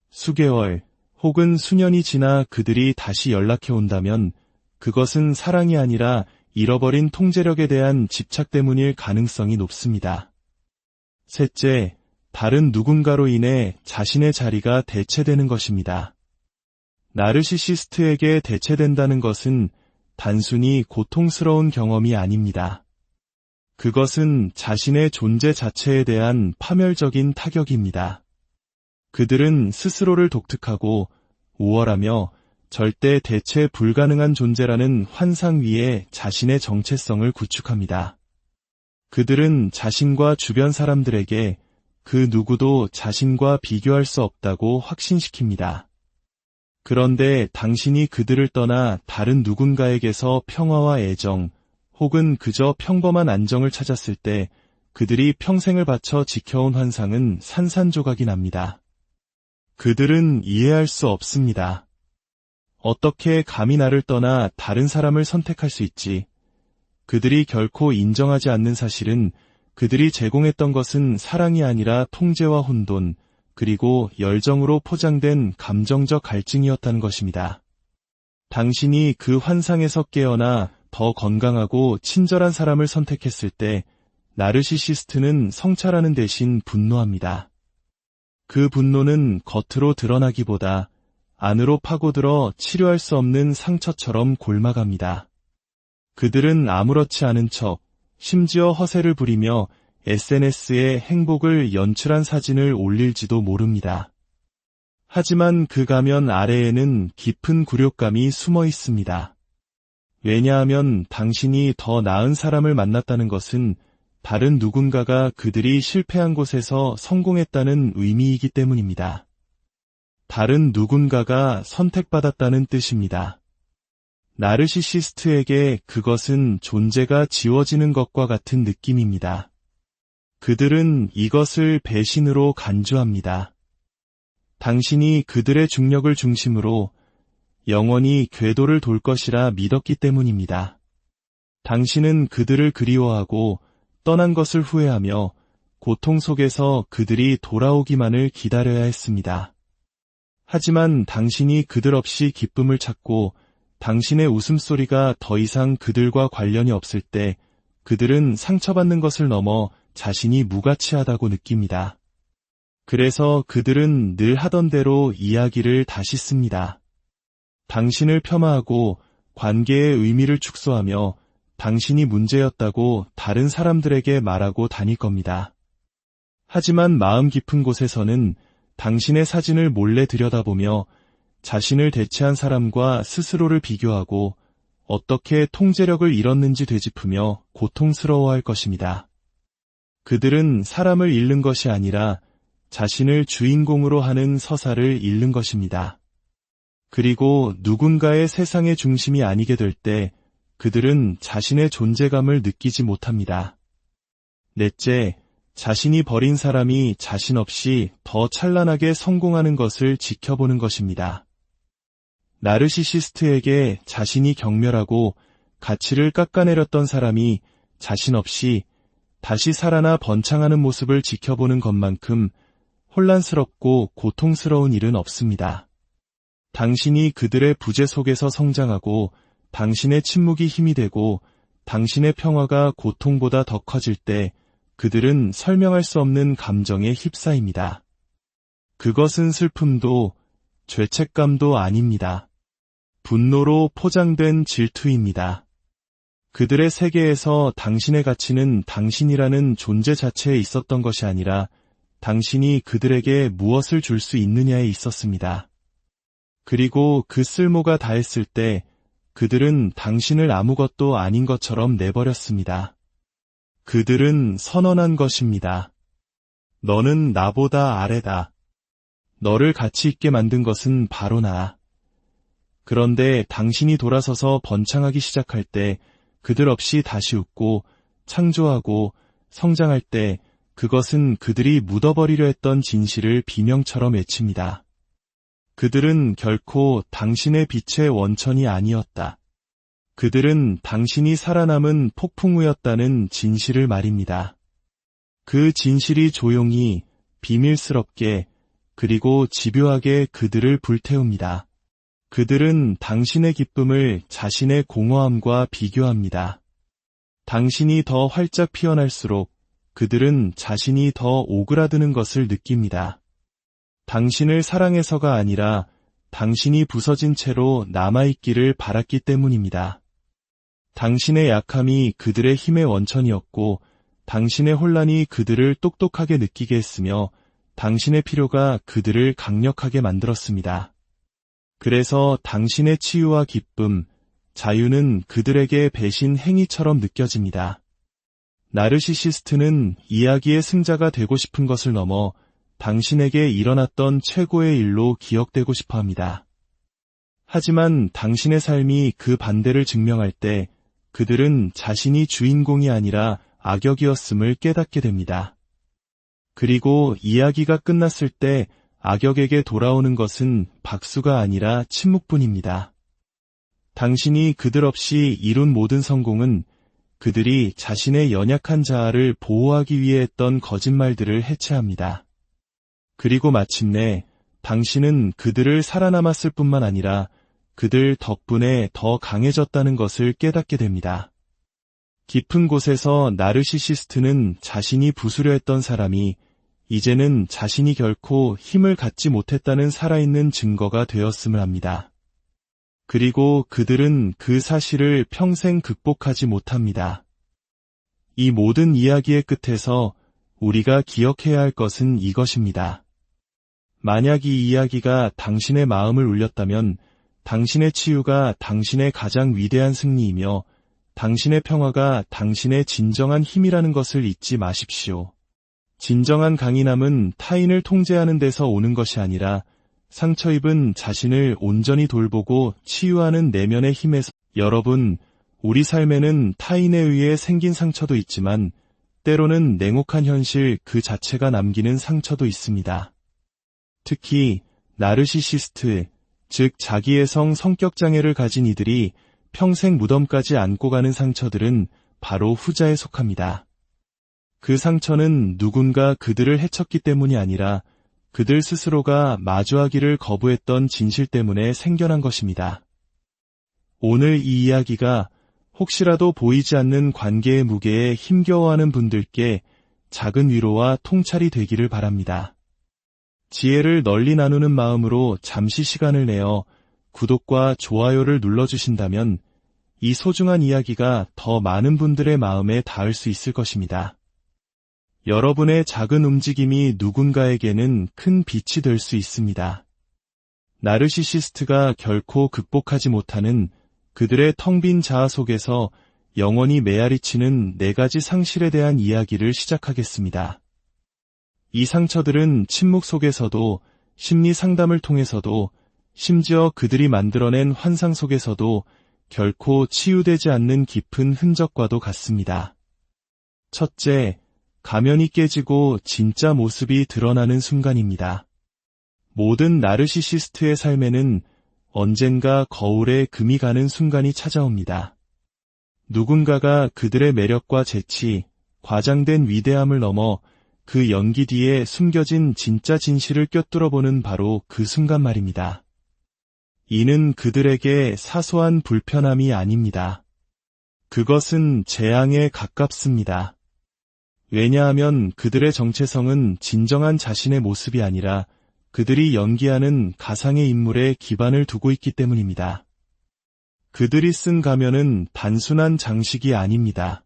수개월 혹은 수년이 지나 그들이 다시 연락해 온다면 그것은 사랑이 아니라 잃어버린 통제력에 대한 집착 때문일 가능성이 높습니다. 셋째, 다른 누군가로 인해 자신의 자리가 대체되는 것입니다. 나르시시스트에게 대체된다는 것은 단순히 고통스러운 경험이 아닙니다. 그것은 자신의 존재 자체에 대한 파멸적인 타격입니다. 그들은 스스로를 독특하고 우월하며 절대 대체 불가능한 존재라는 환상 위에 자신의 정체성을 구축합니다. 그들은 자신과 주변 사람들에게 그 누구도 자신과 비교할 수 없다고 확신시킵니다. 그런데 당신이 그들을 떠나 다른 누군가에게서 평화와 애정, 혹은 그저 평범한 안정을 찾았을 때 그들이 평생을 바쳐 지켜온 환상은 산산조각이 납니다. 그들은 이해할 수 없습니다. 어떻게 감히 나를 떠나 다른 사람을 선택할 수 있지? 그들이 결코 인정하지 않는 사실은 그들이 제공했던 것은 사랑이 아니라 통제와 혼돈, 그리고 열정으로 포장된 감정적 갈증이었다는 것입니다. 당신이 그 환상에서 깨어나 더 건강하고 친절한 사람을 선택했을 때 나르시시스트는 성찰하는 대신 분노합니다. 그 분노는 겉으로 드러나기보다 안으로 파고들어 치료할 수 없는 상처처럼 골마갑니다. 그들은 아무렇지 않은 척, 심지어 허세를 부리며 SNS에 행복을 연출한 사진을 올릴지도 모릅니다. 하지만 그 가면 아래에는 깊은 굴욕감이 숨어 있습니다. 왜냐하면 당신이 더 나은 사람을 만났다는 것은 다른 누군가가 그들이 실패한 곳에서 성공했다는 의미이기 때문입니다. 다른 누군가가 선택받았다는 뜻입니다. 나르시시스트에게 그것은 존재가 지워지는 것과 같은 느낌입니다. 그들은 이것을 배신으로 간주합니다. 당신이 그들의 중력을 중심으로 영원히 궤도를 돌 것이라 믿었기 때문입니다. 당신은 그들을 그리워하고 떠난 것을 후회하며 고통 속에서 그들이 돌아오기만을 기다려야 했습니다. 하지만 당신이 그들 없이 기쁨을 찾고 당신의 웃음소리가 더 이상 그들과 관련이 없을 때 그들은 상처받는 것을 넘어 자신이 무가치하다고 느낍니다. 그래서 그들은 늘 하던 대로 이야기를 다시 씁니다. 당신을 폄하하고 관계의 의미를 축소하며 당신이 문제였다고 다른 사람들에게 말하고 다닐 겁니다. 하지만 마음 깊은 곳에서는 당신의 사진을 몰래 들여다보며 자신을 대체한 사람과 스스로를 비교하고 어떻게 통제력을 잃었는지 되짚으며 고통스러워할 것입니다. 그들은 사람을 잃는 것이 아니라 자신을 주인공으로 하는 서사를 잃는 것입니다. 그리고 누군가의 세상의 중심이 아니게 될 때 그들은 자신의 존재감을 느끼지 못합니다. 넷째, 자신이 버린 사람이 자신 없이 더 찬란하게 성공하는 것을 지켜보는 것입니다. 나르시시스트에게 자신이 경멸하고 가치를 깎아내렸던 사람이 자신 없이 다시 살아나 번창하는 모습을 지켜보는 것만큼 혼란스럽고 고통스러운 일은 없습니다. 당신이 그들의 부재 속에서 성장하고 당신의 침묵이 힘이 되고 당신의 평화가 고통보다 더 커질 때 그들은 설명할 수 없는 감정에 휩싸입니다. 그것은 슬픔도 죄책감도 아닙니다. 분노로 포장된 질투입니다. 그들의 세계에서 당신의 가치는 당신이라는 존재 자체에 있었던 것이 아니라 당신이 그들에게 무엇을 줄 수 있느냐에 있었습니다. 그리고 그 쓸모가 다했을 때 그들은 당신을 아무것도 아닌 것처럼 내버렸습니다. 그들은 선언한 것입니다. 너는 나보다 아래다. 너를 가치 있게 만든 것은 바로 나. 그런데 당신이 돌아서서 번창하기 시작할 때 그들 없이 다시 웃고 창조하고 성장할 때 그것은 그들이 묻어버리려 했던 진실을 비명처럼 외칩니다. 그들은 결코 당신의 빛의 원천이 아니었다. 그들은 당신이 살아남은 폭풍우였다는 진실을 말입니다. 그 진실이 조용히, 비밀스럽게, 그리고 집요하게 그들을 불태웁니다. 그들은 당신의 기쁨을 자신의 공허함과 비교합니다. 당신이 더 활짝 피어날수록 그들은 자신이 더 오그라드는 것을 느낍니다. 당신을 사랑해서가 아니라 당신이 부서진 채로 남아있기를 바랐기 때문입니다. 당신의 약함이 그들의 힘의 원천이었고 당신의 혼란이 그들을 똑똑하게 느끼게 했으며 당신의 필요가 그들을 강력하게 만들었습니다. 그래서 당신의 치유와 기쁨, 자유는 그들에게 배신 행위처럼 느껴집니다. 나르시시스트는 이야기의 승자가 되고 싶은 것을 넘어 당신에게 일어났던 최고의 일로 기억되고 싶어 합니다. 하지만 당신의 삶이 그 반대를 증명할 때 그들은 자신이 주인공이 아니라 악역이었음을 깨닫게 됩니다. 그리고 이야기가 끝났을 때 악역에게 돌아오는 것은 박수가 아니라 침묵뿐입니다. 당신이 그들 없이 이룬 모든 성공은 그들이 자신의 연약한 자아를 보호하기 위해 했던 거짓말들을 해체합니다. 그리고 마침내 당신은 그들을 살아남았을 뿐만 아니라 그들 덕분에 더 강해졌다는 것을 깨닫게 됩니다. 깊은 곳에서 나르시시스트는 자신이 부수려 했던 사람이 이제는 자신이 결코 힘을 갖지 못했다는 살아있는 증거가 되었음을 합니다. 그리고 그들은 그 사실을 평생 극복하지 못합니다. 이 모든 이야기의 끝에서 우리가 기억해야 할 것은 이것입니다. 만약 이 이야기가 당신의 마음을 울렸다면 당신의 치유가 당신의 가장 위대한 승리이며 당신의 평화가 당신의 진정한 힘이라는 것을 잊지 마십시오. 진정한 강인함은 타인을 통제하는 데서 오는 것이 아니라 상처 입은 자신을 온전히 돌보고 치유하는 내면의 힘에서. 여러분, 우리 삶에는 타인에 의해 생긴 상처도 있지만 때로는 냉혹한 현실 그 자체가 남기는 상처도 있습니다. 특히 나르시시스트, 즉 자기애성 성격장애를 가진 이들이 평생 무덤까지 안고 가는 상처들은 바로 후자에 속합니다. 그 상처는 누군가 그들을 해쳤기 때문이 아니라 그들 스스로가 마주하기를 거부했던 진실 때문에 생겨난 것입니다. 오늘 이 이야기가 혹시라도 보이지 않는 관계의 무게에 힘겨워하는 분들께 작은 위로와 통찰이 되기를 바랍니다. 지혜를 널리 나누는 마음으로 잠시 시간을 내어 구독과 좋아요를 눌러주신다면 이 소중한 이야기가 더 많은 분들의 마음에 닿을 수 있을 것입니다. 여러분의 작은 움직임이 누군가에게는 큰 빛이 될 수 있습니다. 나르시시스트가 결코 극복하지 못하는 그들의 텅 빈 자아 속에서 영원히 메아리치는 4가지 상실에 대한 이야기를 시작하겠습니다. 이 상처들은 침묵 속에서도, 심리 상담을 통해서도, 심지어 그들이 만들어낸 환상 속에서도 결코 치유되지 않는 깊은 흔적과도 같습니다. 첫째, 가면이 깨지고 진짜 모습이 드러나는 순간입니다. 모든 나르시시스트의 삶에는 언젠가 거울에 금이 가는 순간이 찾아옵니다. 누군가가 그들의 매력과 재치, 과장된 위대함을 넘어 그 연기 뒤에 숨겨진 진짜 진실을 꿰뚫어보는 바로 그 순간 말입니다. 이는 그들에게 사소한 불편함이 아닙니다. 그것은 재앙에 가깝습니다. 왜냐하면 그들의 정체성은 진정한 자신의 모습이 아니라 그들이 연기하는 가상의 인물에 기반을 두고 있기 때문입니다. 그들이 쓴 가면은 단순한 장식이 아닙니다.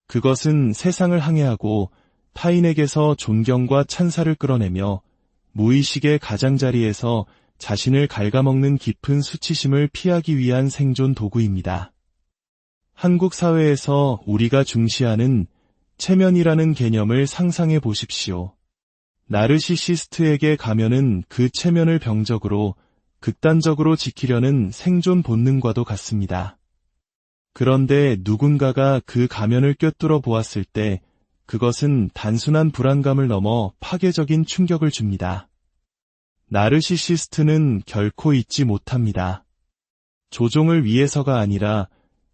그것은 세상을 항해하고 타인에게서 존경과 찬사를 끌어내며 무의식의 가장자리에서 자신을 갉아먹는 깊은 수치심을 피하기 위한 생존 도구입니다. 한국 사회에서 우리가 중시하는 체면이라는 개념을 상상해 보십시오. 나르시시스트에게 가면은 그 체면을 병적으로 극단적으로 지키려는 생존 본능과도 같습니다. 그런데 누군가가 그 가면을 꿰뚫어 보았을 때 그것은 단순한 불안감을 넘어 파괴적인 충격을 줍니다. 나르시시스트는 결코 잊지 못합니다. 조종을 위해서가 아니라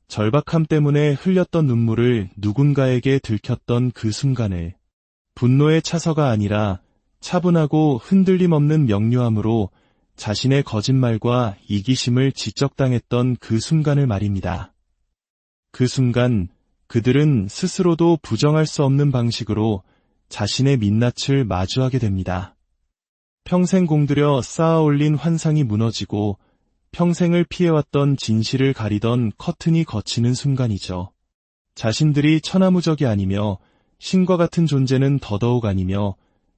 절박함 때문에 흘렸던 눈물을 누군가에게 들켰던 그 순간을, 분노의 차서가 아니라 차분하고 흔들림 없는 명료함으로 자신의 거짓말과 이기심을 지적당했던 그 순간을 말입니다. 그 순간 그들은 스스로도 부정할 수 없는 방식으로 자신의 민낯을 마주하게 됩니다. 평생 공들여 쌓아올린 환상이 무너지고 평생을 피해왔던 진실을 가리던 커튼이 걷히는 순간이죠. 자신들이 천하무적이 아니며 신과 같은 존재는 더더욱 아니며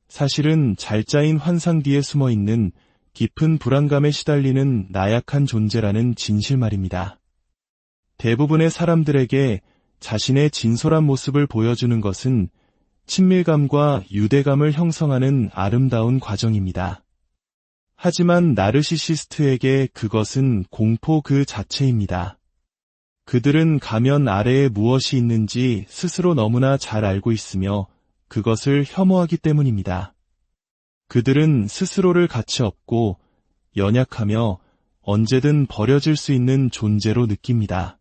사실은 잘 짜인 환상 뒤에 숨어있는 깊은 불안감에 시달리는 나약한 존재라는 진실 말입니다. 대부분의 사람들에게 자신의 진솔한 모습을 보여주는 것은 친밀감과 유대감을 형성하는 아름다운 과정입니다. 하지만 나르시시스트에게 그것은 공포 그 자체입니다. 그들은 가면 아래에 무엇이 있는지 스스로 너무나 잘 알고 있으며 그것을 혐오하기 때문입니다. 그들은 스스로를 가치 없고 연약하며 언제든 버려질 수 있는 존재로 느낍니다.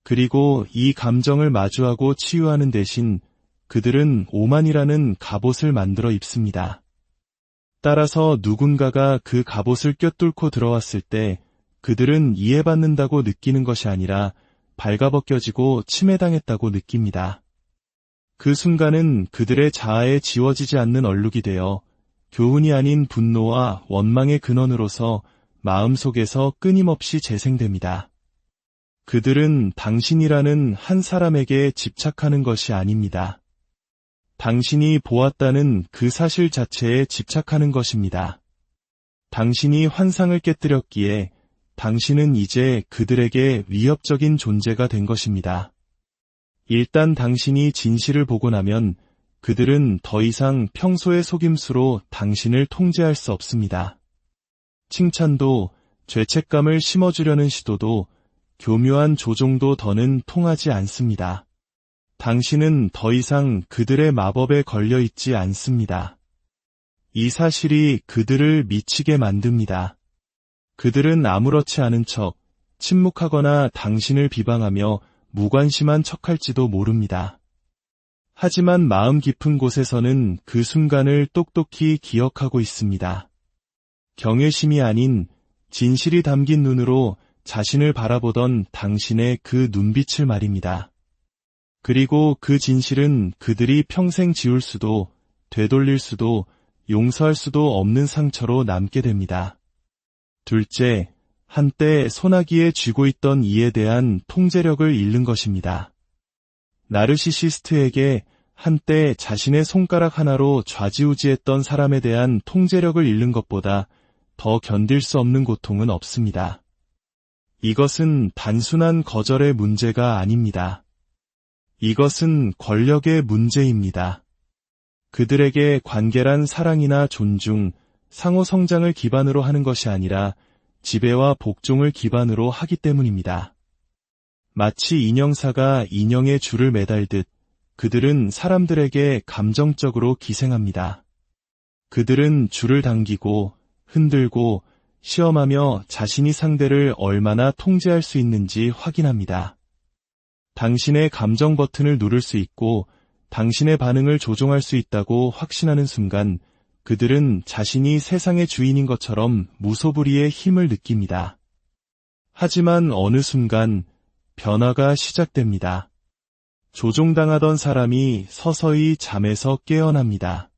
그리고 이 감정을 마주하고 치유하는 대신 그들은 오만이라는 갑옷을 만들어 입습니다. 따라서 누군가가 그 갑옷을 꿰뚫고 들어왔을 때 그들은 이해받는다고 느끼는 것이 아니라 발가벗겨지고 침해당했다고 느낍니다. 그 순간은 그들의 자아에 지워지지 않는 얼룩이 되어 교훈이 아닌 분노와 원망의 근원으로서 마음속에서 끊임없이 재생됩니다. 그들은 당신이라는 한 사람에게 집착하는 것이 아닙니다. 당신이 보았다는 그 사실 자체에 집착하는 것입니다. 당신이 환상을 깨뜨렸기에 당신은 이제 그들에게 위협적인 존재가 된 것입니다. 일단 당신이 진실을 보고 나면 그들은 더 이상 평소의 속임수로 당신을 통제할 수 없습니다. 칭찬도, 죄책감을 심어주려는 시도도, 교묘한 조종도 더는 통하지 않습니다. 당신은 더 이상 그들의 마법에 걸려 있지 않습니다. 이 사실이 그들을 미치게 만듭니다. 그들은 아무렇지 않은 척, 침묵하거나 당신을 비방하며 무관심한 척할지도 모릅니다. 하지만 마음 깊은 곳에서는 그 순간을 똑똑히 기억하고 있습니다. 경외심이 아닌 진실이 담긴 눈으로 자신을 바라보던 당신의 그 눈빛을 말입니다. 그리고 그 진실은 그들이 평생 지울 수도, 되돌릴 수도, 용서할 수도 없는 상처로 남게 됩니다. 둘째, 한때 소나기에 쥐고 있던 이에 대한 통제력을 잃는 것입니다. 나르시시스트에게 한때 자신의 손가락 하나로 좌지우지했던 사람에 대한 통제력을 잃는 것보다 더 견딜 수 없는 고통은 없습니다. 이것은 단순한 거절의 문제가 아닙니다. 이것은 권력의 문제입니다. 그들에게 관계란 사랑이나 존중, 상호 성장을 기반으로 하는 것이 아니라 지배와 복종을 기반으로 하기 때문입니다. 마치 인형사가 인형의 줄을 매달듯 그들은 사람들에게 감정적으로 기생합니다. 그들은 줄을 당기고 흔들고 시험하며 자신이 상대를 얼마나 통제할 수 있는지 확인합니다. 당신의 감정 버튼을 누를 수 있고 당신의 반응을 조종할 수 있다고 확신하는 순간 그들은 자신이 세상의 주인인 것처럼 무소불위의 힘을 느낍니다. 하지만 어느 순간 변화가 시작됩니다. 조종당하던 사람이 서서히 잠에서 깨어납니다.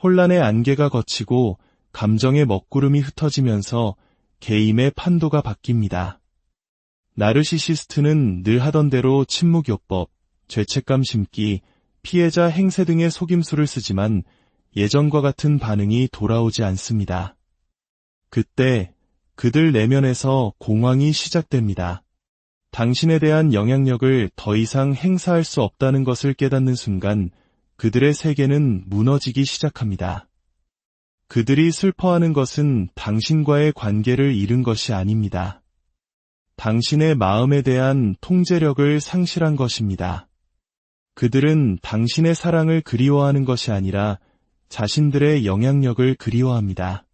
혼란의 안개가 걷히고 감정의 먹구름이 흩어지면서 개임의 판도가 바뀝니다. 나르시시스트는 늘 하던 대로 침묵요법, 죄책감 심기, 피해자 행세 등의 속임수를 쓰지만 예전과 같은 반응이 돌아오지 않습니다. 그때 그들 내면에서 공황이 시작됩니다. 당신에 대한 영향력을 더 이상 행사할 수 없다는 것을 깨닫는 순간 그들의 세계는 무너지기 시작합니다. 그들이 슬퍼하는 것은 당신과의 관계를 잃은 것이 아닙니다. 당신의 마음에 대한 통제력을 상실한 것입니다. 그들은 당신의 사랑을 그리워하는 것이 아니라 자신들의 영향력을 그리워합니다.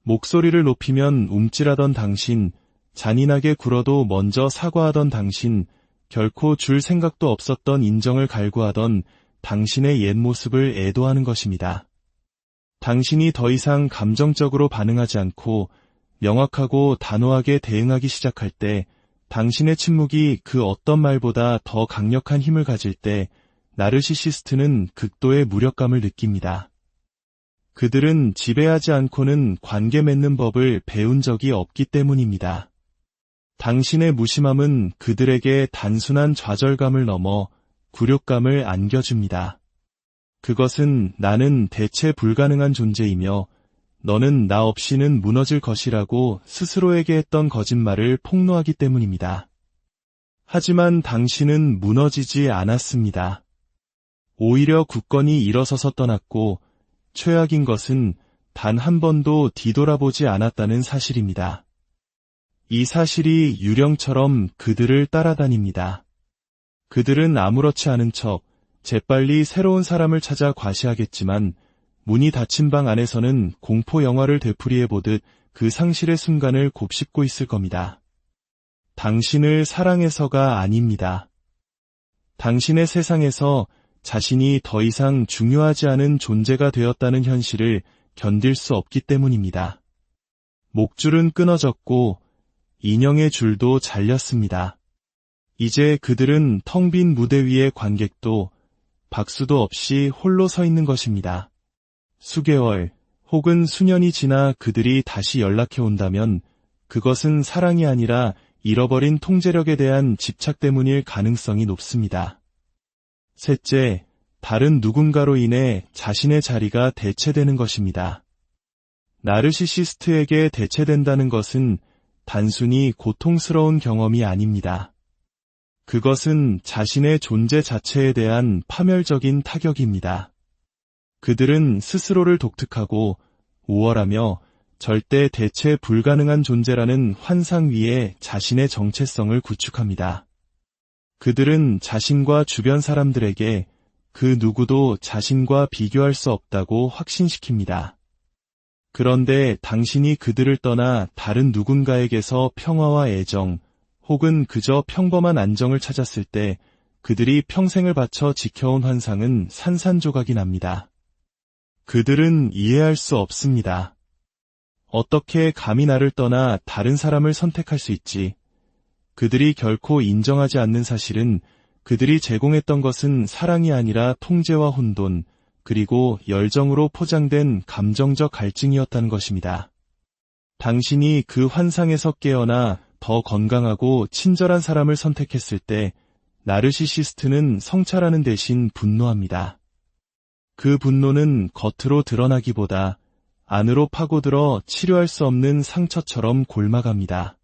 목소리를 높이면 움찔하던 당신, 잔인하게 굴어도 먼저 사과하던 당신, 결코 줄 생각도 없었던 인정을 갈구하던 당신의 옛 모습을 애도하는 것입니다. 당신이 더 이상 감정적으로 반응하지 않고 명확하고 단호하게 대응하기 시작할 때, 당신의 침묵이 그 어떤 말보다 더 강력한 힘을 가질 때 나르시시스트는 극도의 무력감을 느낍니다. 그들은 지배하지 않고는 관계 맺는 법을 배운 적이 없기 때문입니다. 당신의 무심함은 그들에게 단순한 좌절감을 넘어 굴욕감을 안겨줍니다. 그것은 나는 대체 불가능한 존재이며 너는 나 없이는 무너질 것이라고 스스로에게 했던 거짓말을 폭로하기 때문입니다. 하지만 당신은 무너지지 않았습니다. 오히려 굳건히 일어서서 떠났고 최악인 것은 단 한 번도 뒤돌아보지 않았다는 사실입니다. 이 사실이 유령처럼 그들을 따라다닙니다. 그들은 아무렇지 않은 척 재빨리 새로운 사람을 찾아 과시하겠지만 문이 닫힌 방 안에서는 공포 영화를 되풀이해보듯 그 상실의 순간을 곱씹고 있을 겁니다. 당신을 사랑해서가 아닙니다. 당신의 세상에서 자신이 더 이상 중요하지 않은 존재가 되었다는 현실을 견딜 수 없기 때문입니다. 목줄은 끊어졌고 인형의 줄도 잘렸습니다. 이제 그들은 텅 빈 무대 위의 관객도 박수도 없이 홀로 서 있는 것입니다. 수개월 혹은 수년이 지나 그들이 다시 연락해 온다면 그것은 사랑이 아니라 잃어버린 통제력에 대한 집착 때문일 가능성이 높습니다. 셋째, 다른 누군가로 인해 자신의 자리가 대체되는 것입니다. 나르시시스트에게 대체된다는 것은 단순히 고통스러운 경험이 아닙니다. 그것은 자신의 존재 자체에 대한 파멸적인 타격입니다. 그들은 스스로를 독특하고 우월하며 절대 대체 불가능한 존재라는 환상 위에 자신의 정체성을 구축합니다. 그들은 자신과 주변 사람들에게 그 누구도 자신과 비교할 수 없다고 확신시킵니다. 그런데 당신이 그들을 떠나 다른 누군가에게서 평화와 애정, 혹은 그저 평범한 안정을 찾았을 때 그들이 평생을 바쳐 지켜온 환상은 산산조각이 납니다. 그들은 이해할 수 없습니다. 어떻게 감히 나를 떠나 다른 사람을 선택할 수 있지? 그들이 결코 인정하지 않는 사실은 그들이 제공했던 것은 사랑이 아니라 통제와 혼돈, 그리고 열정으로 포장된 감정적 갈증이었다는 것입니다. 당신이 그 환상에서 깨어나 더 건강하고 친절한 사람을 선택했을 때 나르시시스트는 성찰하는 대신 분노합니다. 그 분노는 겉으로 드러나기보다 안으로 파고들어 치료할 수 없는 상처처럼 골마갑니다.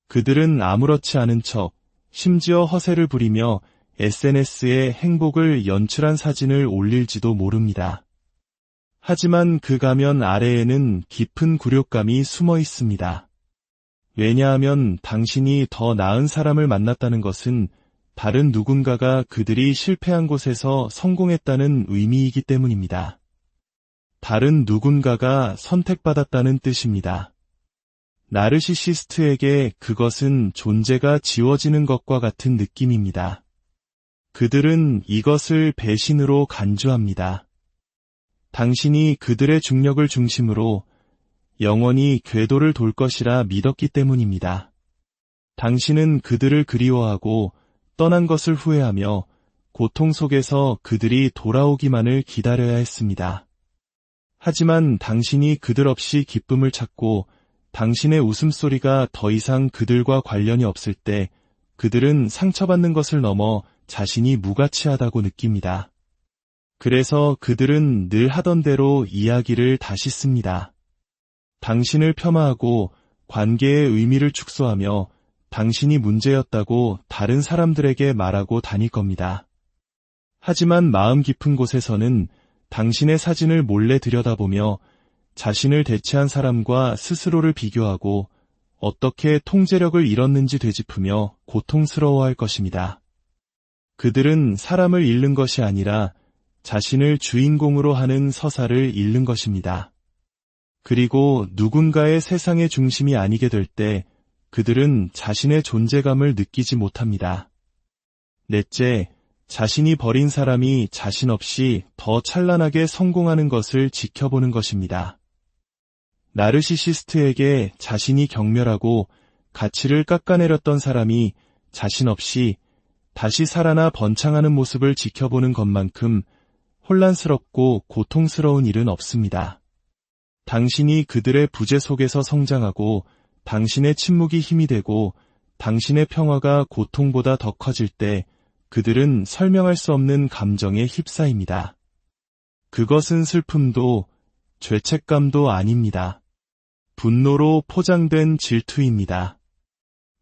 그들은 아무렇지 않은 척, 심지어 허세를 부리며 SNS에 행복을 연출한 사진을 올릴지도 모릅니다. 하지만 그 가면 아래에는 깊은 굴욕감이 숨어 있습니다. 왜냐하면 당신이 더 나은 사람을 만났다는 것은 다른 누군가가 그들이 실패한 곳에서 성공했다는 의미이기 때문입니다. 다른 누군가가 선택받았다는 뜻입니다. 나르시시스트에게 그것은 존재가 지워지는 것과 같은 느낌입니다. 그들은 이것을 배신으로 간주합니다. 당신이 그들의 중력을 중심으로 영원히 궤도를 돌 것이라 믿었기 때문입니다. 당신은 그들을 그리워하고 떠난 것을 후회하며 고통 속에서 그들이 돌아오기만을 기다려야 했습니다. 하지만 당신이 그들 없이 기쁨을 찾고 당신의 웃음소리가 더 이상 그들과 관련이 없을 때 그들은 상처받는 것을 넘어 자신이 무가치하다고 느낍니다. 그래서 그들은 늘 하던 대로 이야기를 다시 씁니다. 당신을 폄하하고 관계의 의미를 축소하며 당신이 문제였다고 다른 사람들에게 말하고 다닐 겁니다. 하지만 마음 깊은 곳에서는 당신의 사진을 몰래 들여다보며 자신을 대체한 사람과 스스로를 비교하고 어떻게 통제력을 잃었는지 되짚으며 고통스러워할 것입니다. 그들은 사람을 잃는 것이 아니라 자신을 주인공으로 하는 서사를 잃는 것입니다. 그리고 누군가의 세상의 중심이 아니게 될 때 그들은 자신의 존재감을 느끼지 못합니다. 넷째, 자신이 버린 사람이 자신 없이 더 찬란하게 성공하는 것을 지켜보는 것입니다. 나르시시스트에게 자신이 경멸하고 가치를 깎아내렸던 사람이 자신 없이 다시 살아나 번창하는 모습을 지켜보는 것만큼 혼란스럽고 고통스러운 일은 없습니다. 당신이 그들의 부재 속에서 성장하고 당신의 침묵이 힘이 되고 당신의 평화가 고통보다 더 커질 때 그들은 설명할 수 없는 감정에 휩싸입니다. 그것은 슬픔도 죄책감도 아닙니다. 분노로 포장된 질투입니다.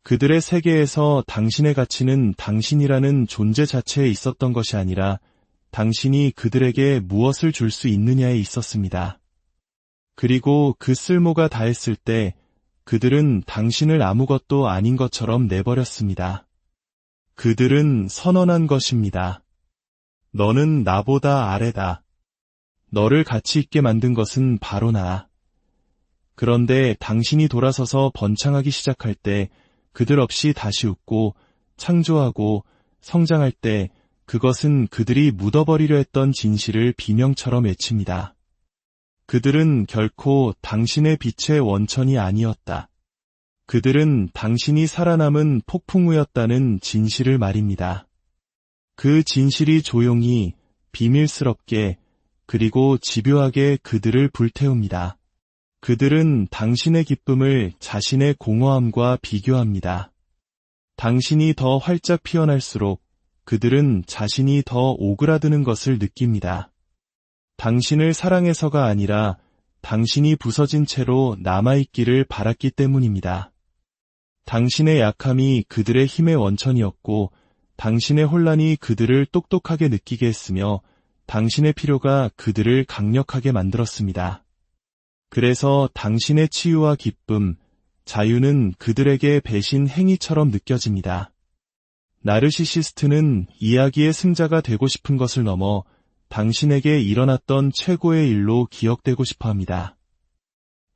그들의 세계에서 당신의 가치는 당신이라는 존재 자체에 있었던 것이 아니라 당신이 그들에게 무엇을 줄 수 있느냐에 있었습니다. 그리고 그 쓸모가 다했을 때 그들은 당신을 아무것도 아닌 것처럼 내버렸습니다. 그들은 선언한 것입니다. 너는 나보다 아래다. 너를 가치 있게 만든 것은 바로 나. 그런데 당신이 돌아서서 번창하기 시작할 때 그들 없이 다시 웃고 창조하고 성장할 때 그것은 그들이 묻어버리려 했던 진실을 비명처럼 외칩니다. 그들은 결코 당신의 빛의 원천이 아니었다. 그들은 당신이 살아남은 폭풍우였다는 진실을 말입니다. 그 진실이 조용히, 비밀스럽게, 그리고 집요하게 그들을 불태웁니다. 그들은 당신의 기쁨을 자신의 공허함과 비교합니다. 당신이 더 활짝 피어날수록 그들은 자신이 더 오그라드는 것을 느낍니다. 당신을 사랑해서가 아니라 당신이 부서진 채로 남아있기를 바랐기 때문입니다. 당신의 약함이 그들의 힘의 원천이었고 당신의 혼란이 그들을 똑똑하게 느끼게 했으며 당신의 필요가 그들을 강력하게 만들었습니다. 그래서 당신의 치유와 기쁨, 자유는 그들에게 배신 행위처럼 느껴집니다. 나르시시스트는 이야기의 승자가 되고 싶은 것을 넘어 당신에게 일어났던 최고의 일로 기억되고 싶어 합니다.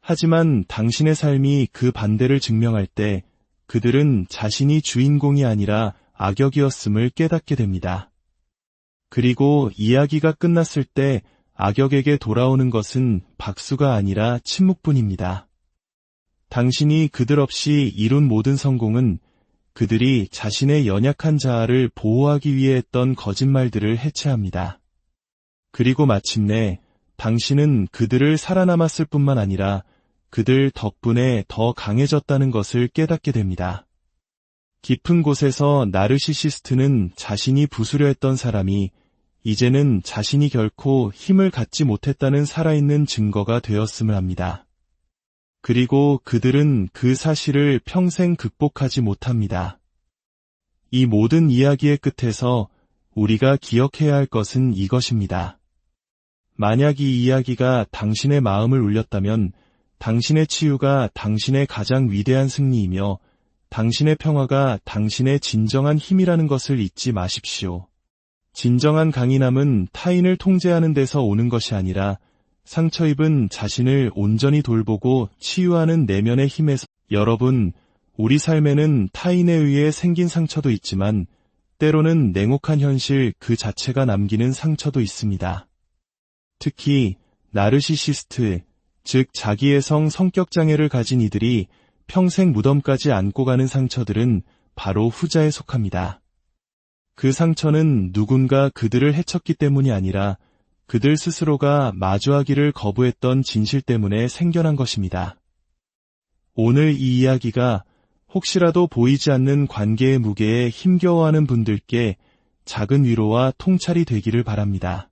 하지만 당신의 삶이 그 반대를 증명할 때 그들은 자신이 주인공이 아니라 악역이었음을 깨닫게 됩니다. 그리고 이야기가 끝났을 때 악역에게 돌아오는 것은 박수가 아니라 침묵뿐입니다. 당신이 그들 없이 이룬 모든 성공은 그들이 자신의 연약한 자아를 보호하기 위해 했던 거짓말들을 해체합니다. 그리고 마침내 당신은 그들을 살아남았을 뿐만 아니라 그들 덕분에 더 강해졌다는 것을 깨닫게 됩니다. 깊은 곳에서 나르시시스트는 자신이 부수려 했던 사람이 이제는 자신이 결코 힘을 갖지 못했다는 살아있는 증거가 되었음을 합니다. 그리고 그들은 그 사실을 평생 극복하지 못합니다. 이 모든 이야기의 끝에서 우리가 기억해야 할 것은 이것입니다. 만약 이 이야기가 당신의 마음을 울렸다면 당신의 치유가 당신의 가장 위대한 승리이며 당신의 평화가 당신의 진정한 힘이라는 것을 잊지 마십시오. 진정한 강인함은 타인을 통제하는 데서 오는 것이 아니라 상처 입은 자신을 온전히 돌보고 치유하는 내면의 힘에서. 여러분, 우리 삶에는 타인에 의해 생긴 상처도 있지만 때로는 냉혹한 현실 그 자체가 남기는 상처도 있습니다. 특히 나르시시스트, 즉 자기애성 성격장애를 가진 이들이 평생 무덤까지 안고 가는 상처들은 바로 후자에 속합니다. 그 상처는 누군가 그들을 해쳤기 때문이 아니라 그들 스스로가 마주하기를 거부했던 진실 때문에 생겨난 것입니다. 오늘 이 이야기가 혹시라도 보이지 않는 관계의 무게에 힘겨워하는 분들께 작은 위로와 통찰이 되기를 바랍니다.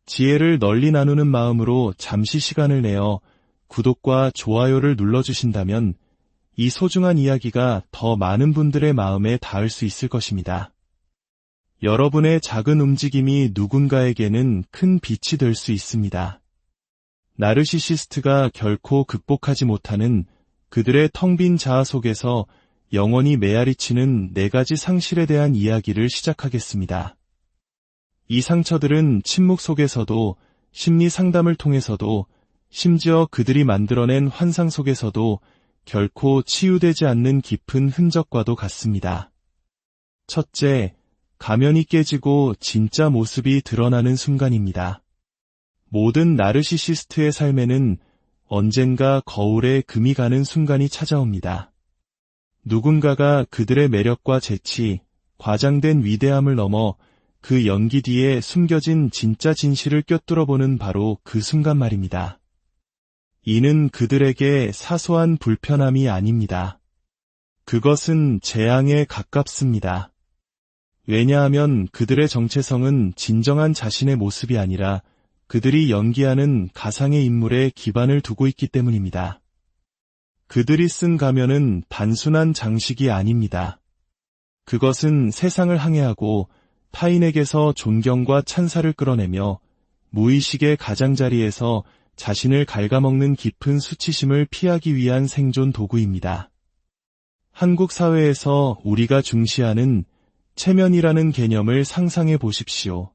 지혜를 널리 나누는 마음으로 잠시 시간을 내어 구독과 좋아요를 눌러주신다면 이 소중한 이야기가 더 많은 분들의 마음에 닿을 수 있을 것입니다. 여러분의 작은 움직임이 누군가에게는 큰 빛이 될 수 있습니다. 나르시시스트가 결코 극복하지 못하는 그들의 텅 빈 자아 속에서 영원히 메아리치는 4가지 상실에 대한 이야기를 시작하겠습니다. 이 상처들은 침묵 속에서도, 심리 상담을 통해서도, 심지어 그들이 만들어낸 환상 속에서도 결코 치유되지 않는 깊은 흔적과도 같습니다. 첫째, 가면이 깨지고 진짜 모습이 드러나는 순간입니다. 모든 나르시시스트의 삶에는 언젠가 거울에 금이 가는 순간이 찾아옵니다. 누군가가 그들의 매력과 재치, 과장된 위대함을 넘어 그 연기 뒤에 숨겨진 진짜 진실을 꿰뚫어보는 바로 그 순간 말입니다. 이는 그들에게 사소한 불편함이 아닙니다. 그것은 재앙에 가깝습니다. 왜냐하면 그들의 정체성은 진정한 자신의 모습이 아니라 그들이 연기하는 가상의 인물에 기반을 두고 있기 때문입니다. 그들이 쓴 가면은 단순한 장식이 아닙니다. 그것은 세상을 항해하고 타인에게서 존경과 찬사를 끌어내며 무의식의 가장자리에서 자신을 갉아먹는 깊은 수치심을 피하기 위한 생존 도구입니다. 한국 사회에서 우리가 중시하는 체면이라는 개념을 상상해 보십시오.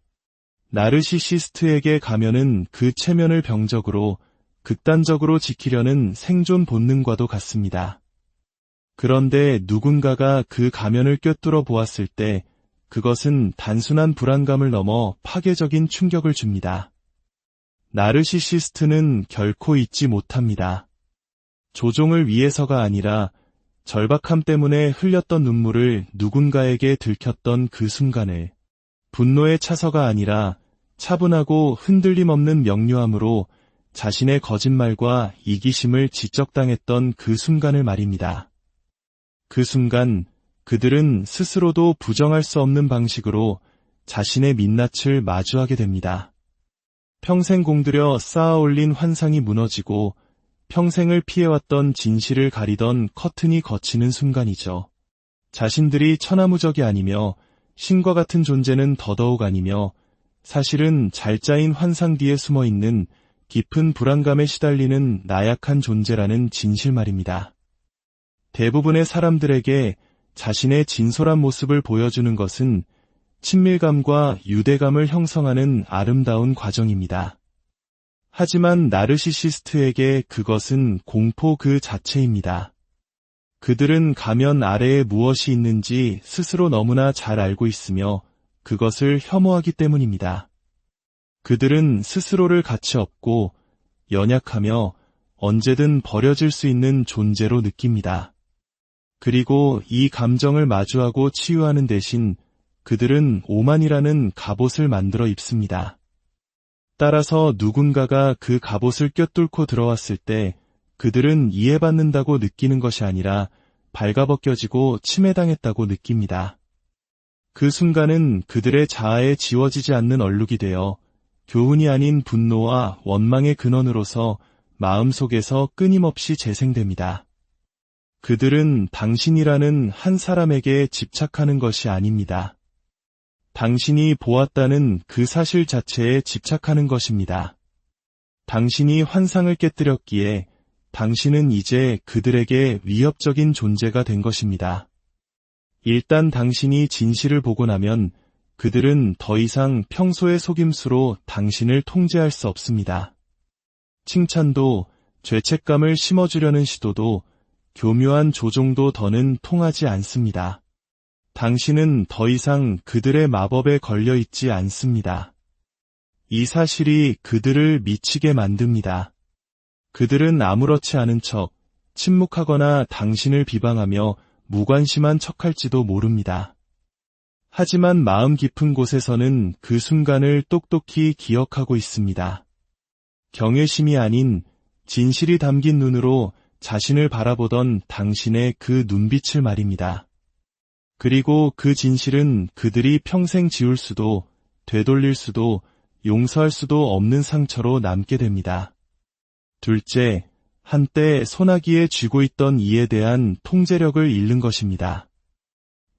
나르시시스트에게 가면은 그 체면을 병적으로 극단적으로 지키려는 생존 본능과도 같습니다. 그런데 누군가가 그 가면을 꿰뚫어 보았을 때 그것은 단순한 불안감을 넘어 파괴적인 충격을 줍니다. 나르시시스트는 결코 잊지 못합니다. 조종을 위해서가 아니라 절박함 때문에 흘렸던 눈물을 누군가에게 들켰던 그 순간을, 분노의 차서가 아니라 차분하고 흔들림 없는 명료함으로 자신의 거짓말과 이기심을 지적당했던 그 순간을 말입니다. 그 순간 그들은 스스로도 부정할 수 없는 방식으로 자신의 민낯을 마주하게 됩니다. 평생 공들여 쌓아올린 환상이 무너지고 평생을 피해왔던 진실을 가리던 커튼이 걷히는 순간이죠. 자신들이 천하무적이 아니며 신과 같은 존재는 더더욱 아니며 사실은 잘 짜인 환상 뒤에 숨어있는 깊은 불안감에 시달리는 나약한 존재라는 진실 말입니다. 대부분의 사람들에게 자신의 진솔한 모습을 보여주는 것은 친밀감과 유대감을 형성하는 아름다운 과정입니다. 하지만 나르시시스트에게 그것은 공포 그 자체입니다. 그들은 가면 아래에 무엇이 있는지 스스로 너무나 잘 알고 있으며 그것을 혐오하기 때문입니다. 그들은 스스로를 가치 없고 연약하며 언제든 버려질 수 있는 존재로 느낍니다. 그리고 이 감정을 마주하고 치유하는 대신 그들은 오만이라는 갑옷을 만들어 입습니다. 따라서 누군가가 그 갑옷을 꿰뚫고 들어왔을 때 그들은 이해받는다고 느끼는 것이 아니라 발가벗겨지고 침해당했다고 느낍니다. 그 순간은 그들의 자아에 지워지지 않는 얼룩이 되어 교훈이 아닌 분노와 원망의 근원으로서 마음속에서 끊임없이 재생됩니다. 그들은 당신이라는 한 사람에게 집착하는 것이 아닙니다. 당신이 보았다는 그 사실 자체에 집착하는 것입니다. 당신이 환상을 깨뜨렸기에 당신은 이제 그들에게 위협적인 존재가 된 것입니다. 일단 당신이 진실을 보고 나면 그들은 더 이상 평소의 속임수로 당신을 통제할 수 없습니다. 칭찬도, 죄책감을 심어주려는 시도도, 교묘한 조종도 더는 통하지 않습니다. 당신은 더 이상 그들의 마법에 걸려 있지 않습니다. 이 사실이 그들을 미치게 만듭니다. 그들은 아무렇지 않은 척, 침묵하거나 당신을 비방하며 무관심한 척할지도 모릅니다. 하지만 마음 깊은 곳에서는 그 순간을 똑똑히 기억하고 있습니다. 경외심이 아닌 진실이 담긴 눈으로 자신을 바라보던 당신의 그 눈빛을 말입니다. 그리고 그 진실은 그들이 평생 지울 수도, 되돌릴 수도, 용서할 수도 없는 상처로 남게 됩니다. 둘째, 한때 소나기에 쥐고 있던 이에 대한 통제력을 잃는 것입니다.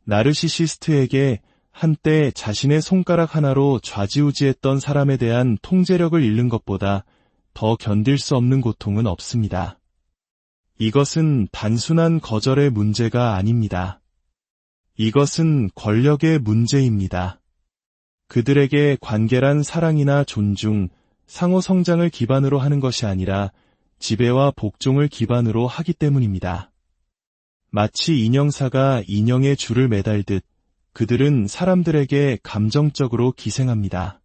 나르시시스트에게 한때 자신의 손가락 하나로 좌지우지했던 사람에 대한 통제력을 잃는 것보다 더 견딜 수 없는 고통은 없습니다. 이것은 단순한 거절의 문제가 아닙니다. 이것은 권력의 문제입니다. 그들에게 관계란 사랑이나 존중, 상호 성장을 기반으로 하는 것이 아니라 지배와 복종을 기반으로 하기 때문입니다. 마치 인형사가 인형의 줄을 매달듯 그들은 사람들에게 감정적으로 기생합니다.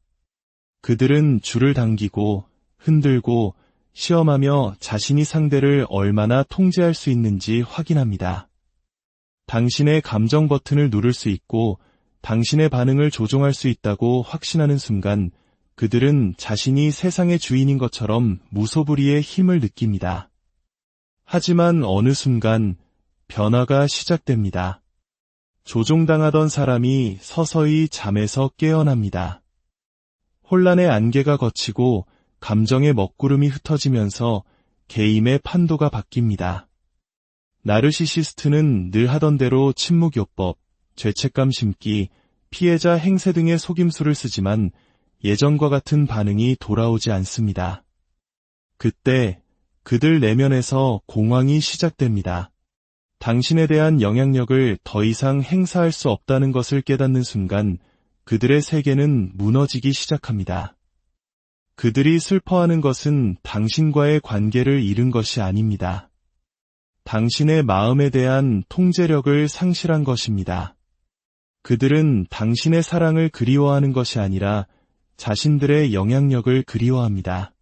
그들은 줄을 당기고 흔들고 시험하며 자신이 상대를 얼마나 통제할 수 있는지 확인합니다. 당신의 감정 버튼을 누를 수 있고 당신의 반응을 조종할 수 있다고 확신하는 순간 그들은 자신이 세상의 주인인 것처럼 무소불위의 힘을 느낍니다. 하지만 어느 순간 변화가 시작됩니다. 조종당하던 사람이 서서히 잠에서 깨어납니다. 혼란의 안개가 걷히고 감정의 먹구름이 흩어지면서 개임의 판도가 바뀝니다. 나르시시스트는 늘 하던 대로 침묵요법, 죄책감 심기, 피해자 행세 등의 속임수를 쓰지만 예전과 같은 반응이 돌아오지 않습니다. 그때 그들 내면에서 공황이 시작됩니다. 당신에 대한 영향력을 더 이상 행사할 수 없다는 것을 깨닫는 순간 그들의 세계는 무너지기 시작합니다. 그들이 슬퍼하는 것은 당신과의 관계를 잃은 것이 아닙니다. 당신의 마음에 대한 통제력을 상실한 것입니다. 그들은 당신의 사랑을 그리워하는 것이 아니라 자신들의 영향력을 그리워합니다.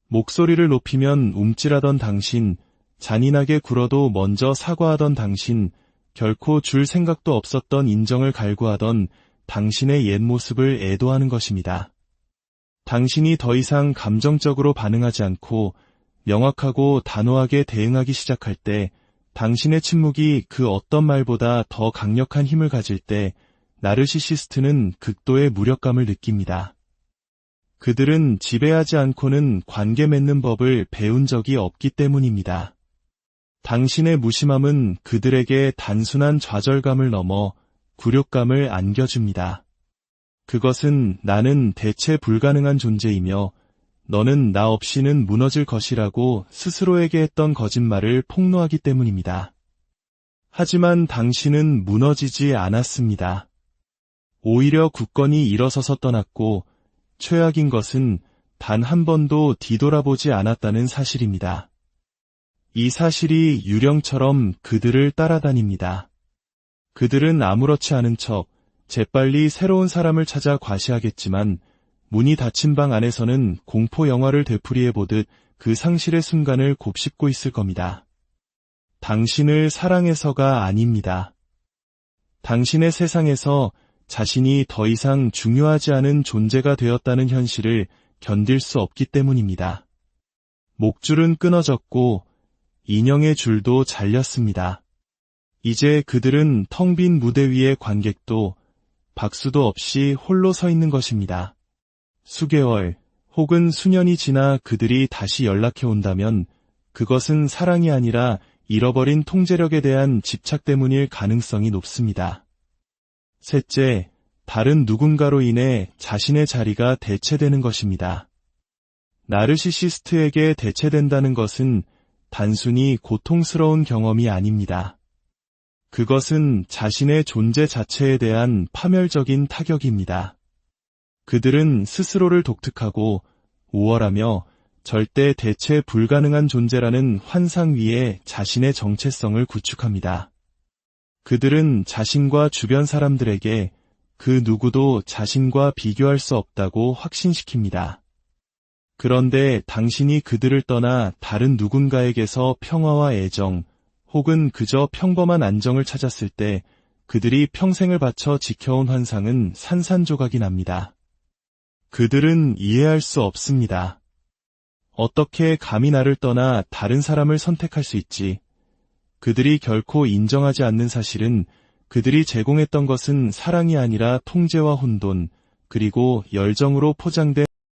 목소리를 높이면 움찔하던 당신, 잔인하게 굴어도 먼저 사과하던 당신, 결코 줄 생각도 없었던 인정을 갈구하던 당신의 옛 모습을 애도하는 것입니다. 당신이 더 이상 감정적으로 반응하지 않고 명확하고 단호하게 대응하기 시작할 때, 당신의 침묵이 그 어떤 말보다 더 강력한 힘을 가질 때 나르시시스트는 극도의 무력감을 느낍니다. 그들은 지배하지 않고는 관계 맺는 법을 배운 적이 없기 때문입니다. 당신의 무심함은 그들에게 단순한 좌절감을 넘어 굴욕감을 안겨줍니다. 그것은 나는 대체 불가능한 존재이며 너는 나 없이는 무너질 것이라고 스스로에게 했던 거짓말을 폭로하기 때문입니다. 하지만 당신은 무너지지 않았습니다. 오히려 굳건히 일어서서 떠났고 최악인 것은 단 한 번도 뒤돌아보지 않았다는 사실입니다. 이 사실이 유령처럼 그들을 따라다닙니다. 그들은 아무렇지 않은 척 재빨리 새로운 사람을 찾아 과시하겠지만 문이 닫힌 방 안에서는 공포 영화를 되풀이해보듯 그 상실의 순간을 곱씹고 있을 겁니다. 당신을 사랑해서가 아닙니다. 당신의 세상에서 자신이 더 이상 중요하지 않은 존재가 되었다는 현실을 견딜 수 없기 때문입니다. 목줄은 끊어졌고 인형의 줄도 잘렸습니다. 이제 그들은 텅 빈 무대 위의 관객도 박수도 없이 홀로 서 있는 것입니다. 수개월 혹은 수년이 지나 그들이 다시 연락해 온다면 그것은 사랑이 아니라 잃어버린 통제력에 대한 집착 때문일 가능성이 높습니다. 셋째, 다른 누군가로 인해 자신의 자리가 대체되는 것입니다. 나르시시스트에게 대체된다는 것은 단순히 고통스러운 경험이 아닙니다. 그것은 자신의 존재 자체에 대한 파멸적인 타격입니다. 그들은 스스로를 독특하고 우월하며 절대 대체 불가능한 존재라는 환상 위에 자신의 정체성을 구축합니다. 그들은 자신과 주변 사람들에게 그 누구도 자신과 비교할 수 없다고 확신시킵니다. 그런데 당신이 그들을 떠나 다른 누군가에게서 평화와 애정, 혹은 그저 평범한 안정을 찾았을 때 그들이 평생을 바쳐 지켜온 환상은 산산조각이 납니다. 그들은 이해할 수 없습니다. 어떻게 감히 나를 떠나 다른 사람을 선택할 수 있지? 그들이 결코 인정하지 않는 사실은 그들이 제공했던 것은 사랑이 아니라 통제와 혼돈, 그리고 열정으로 포장된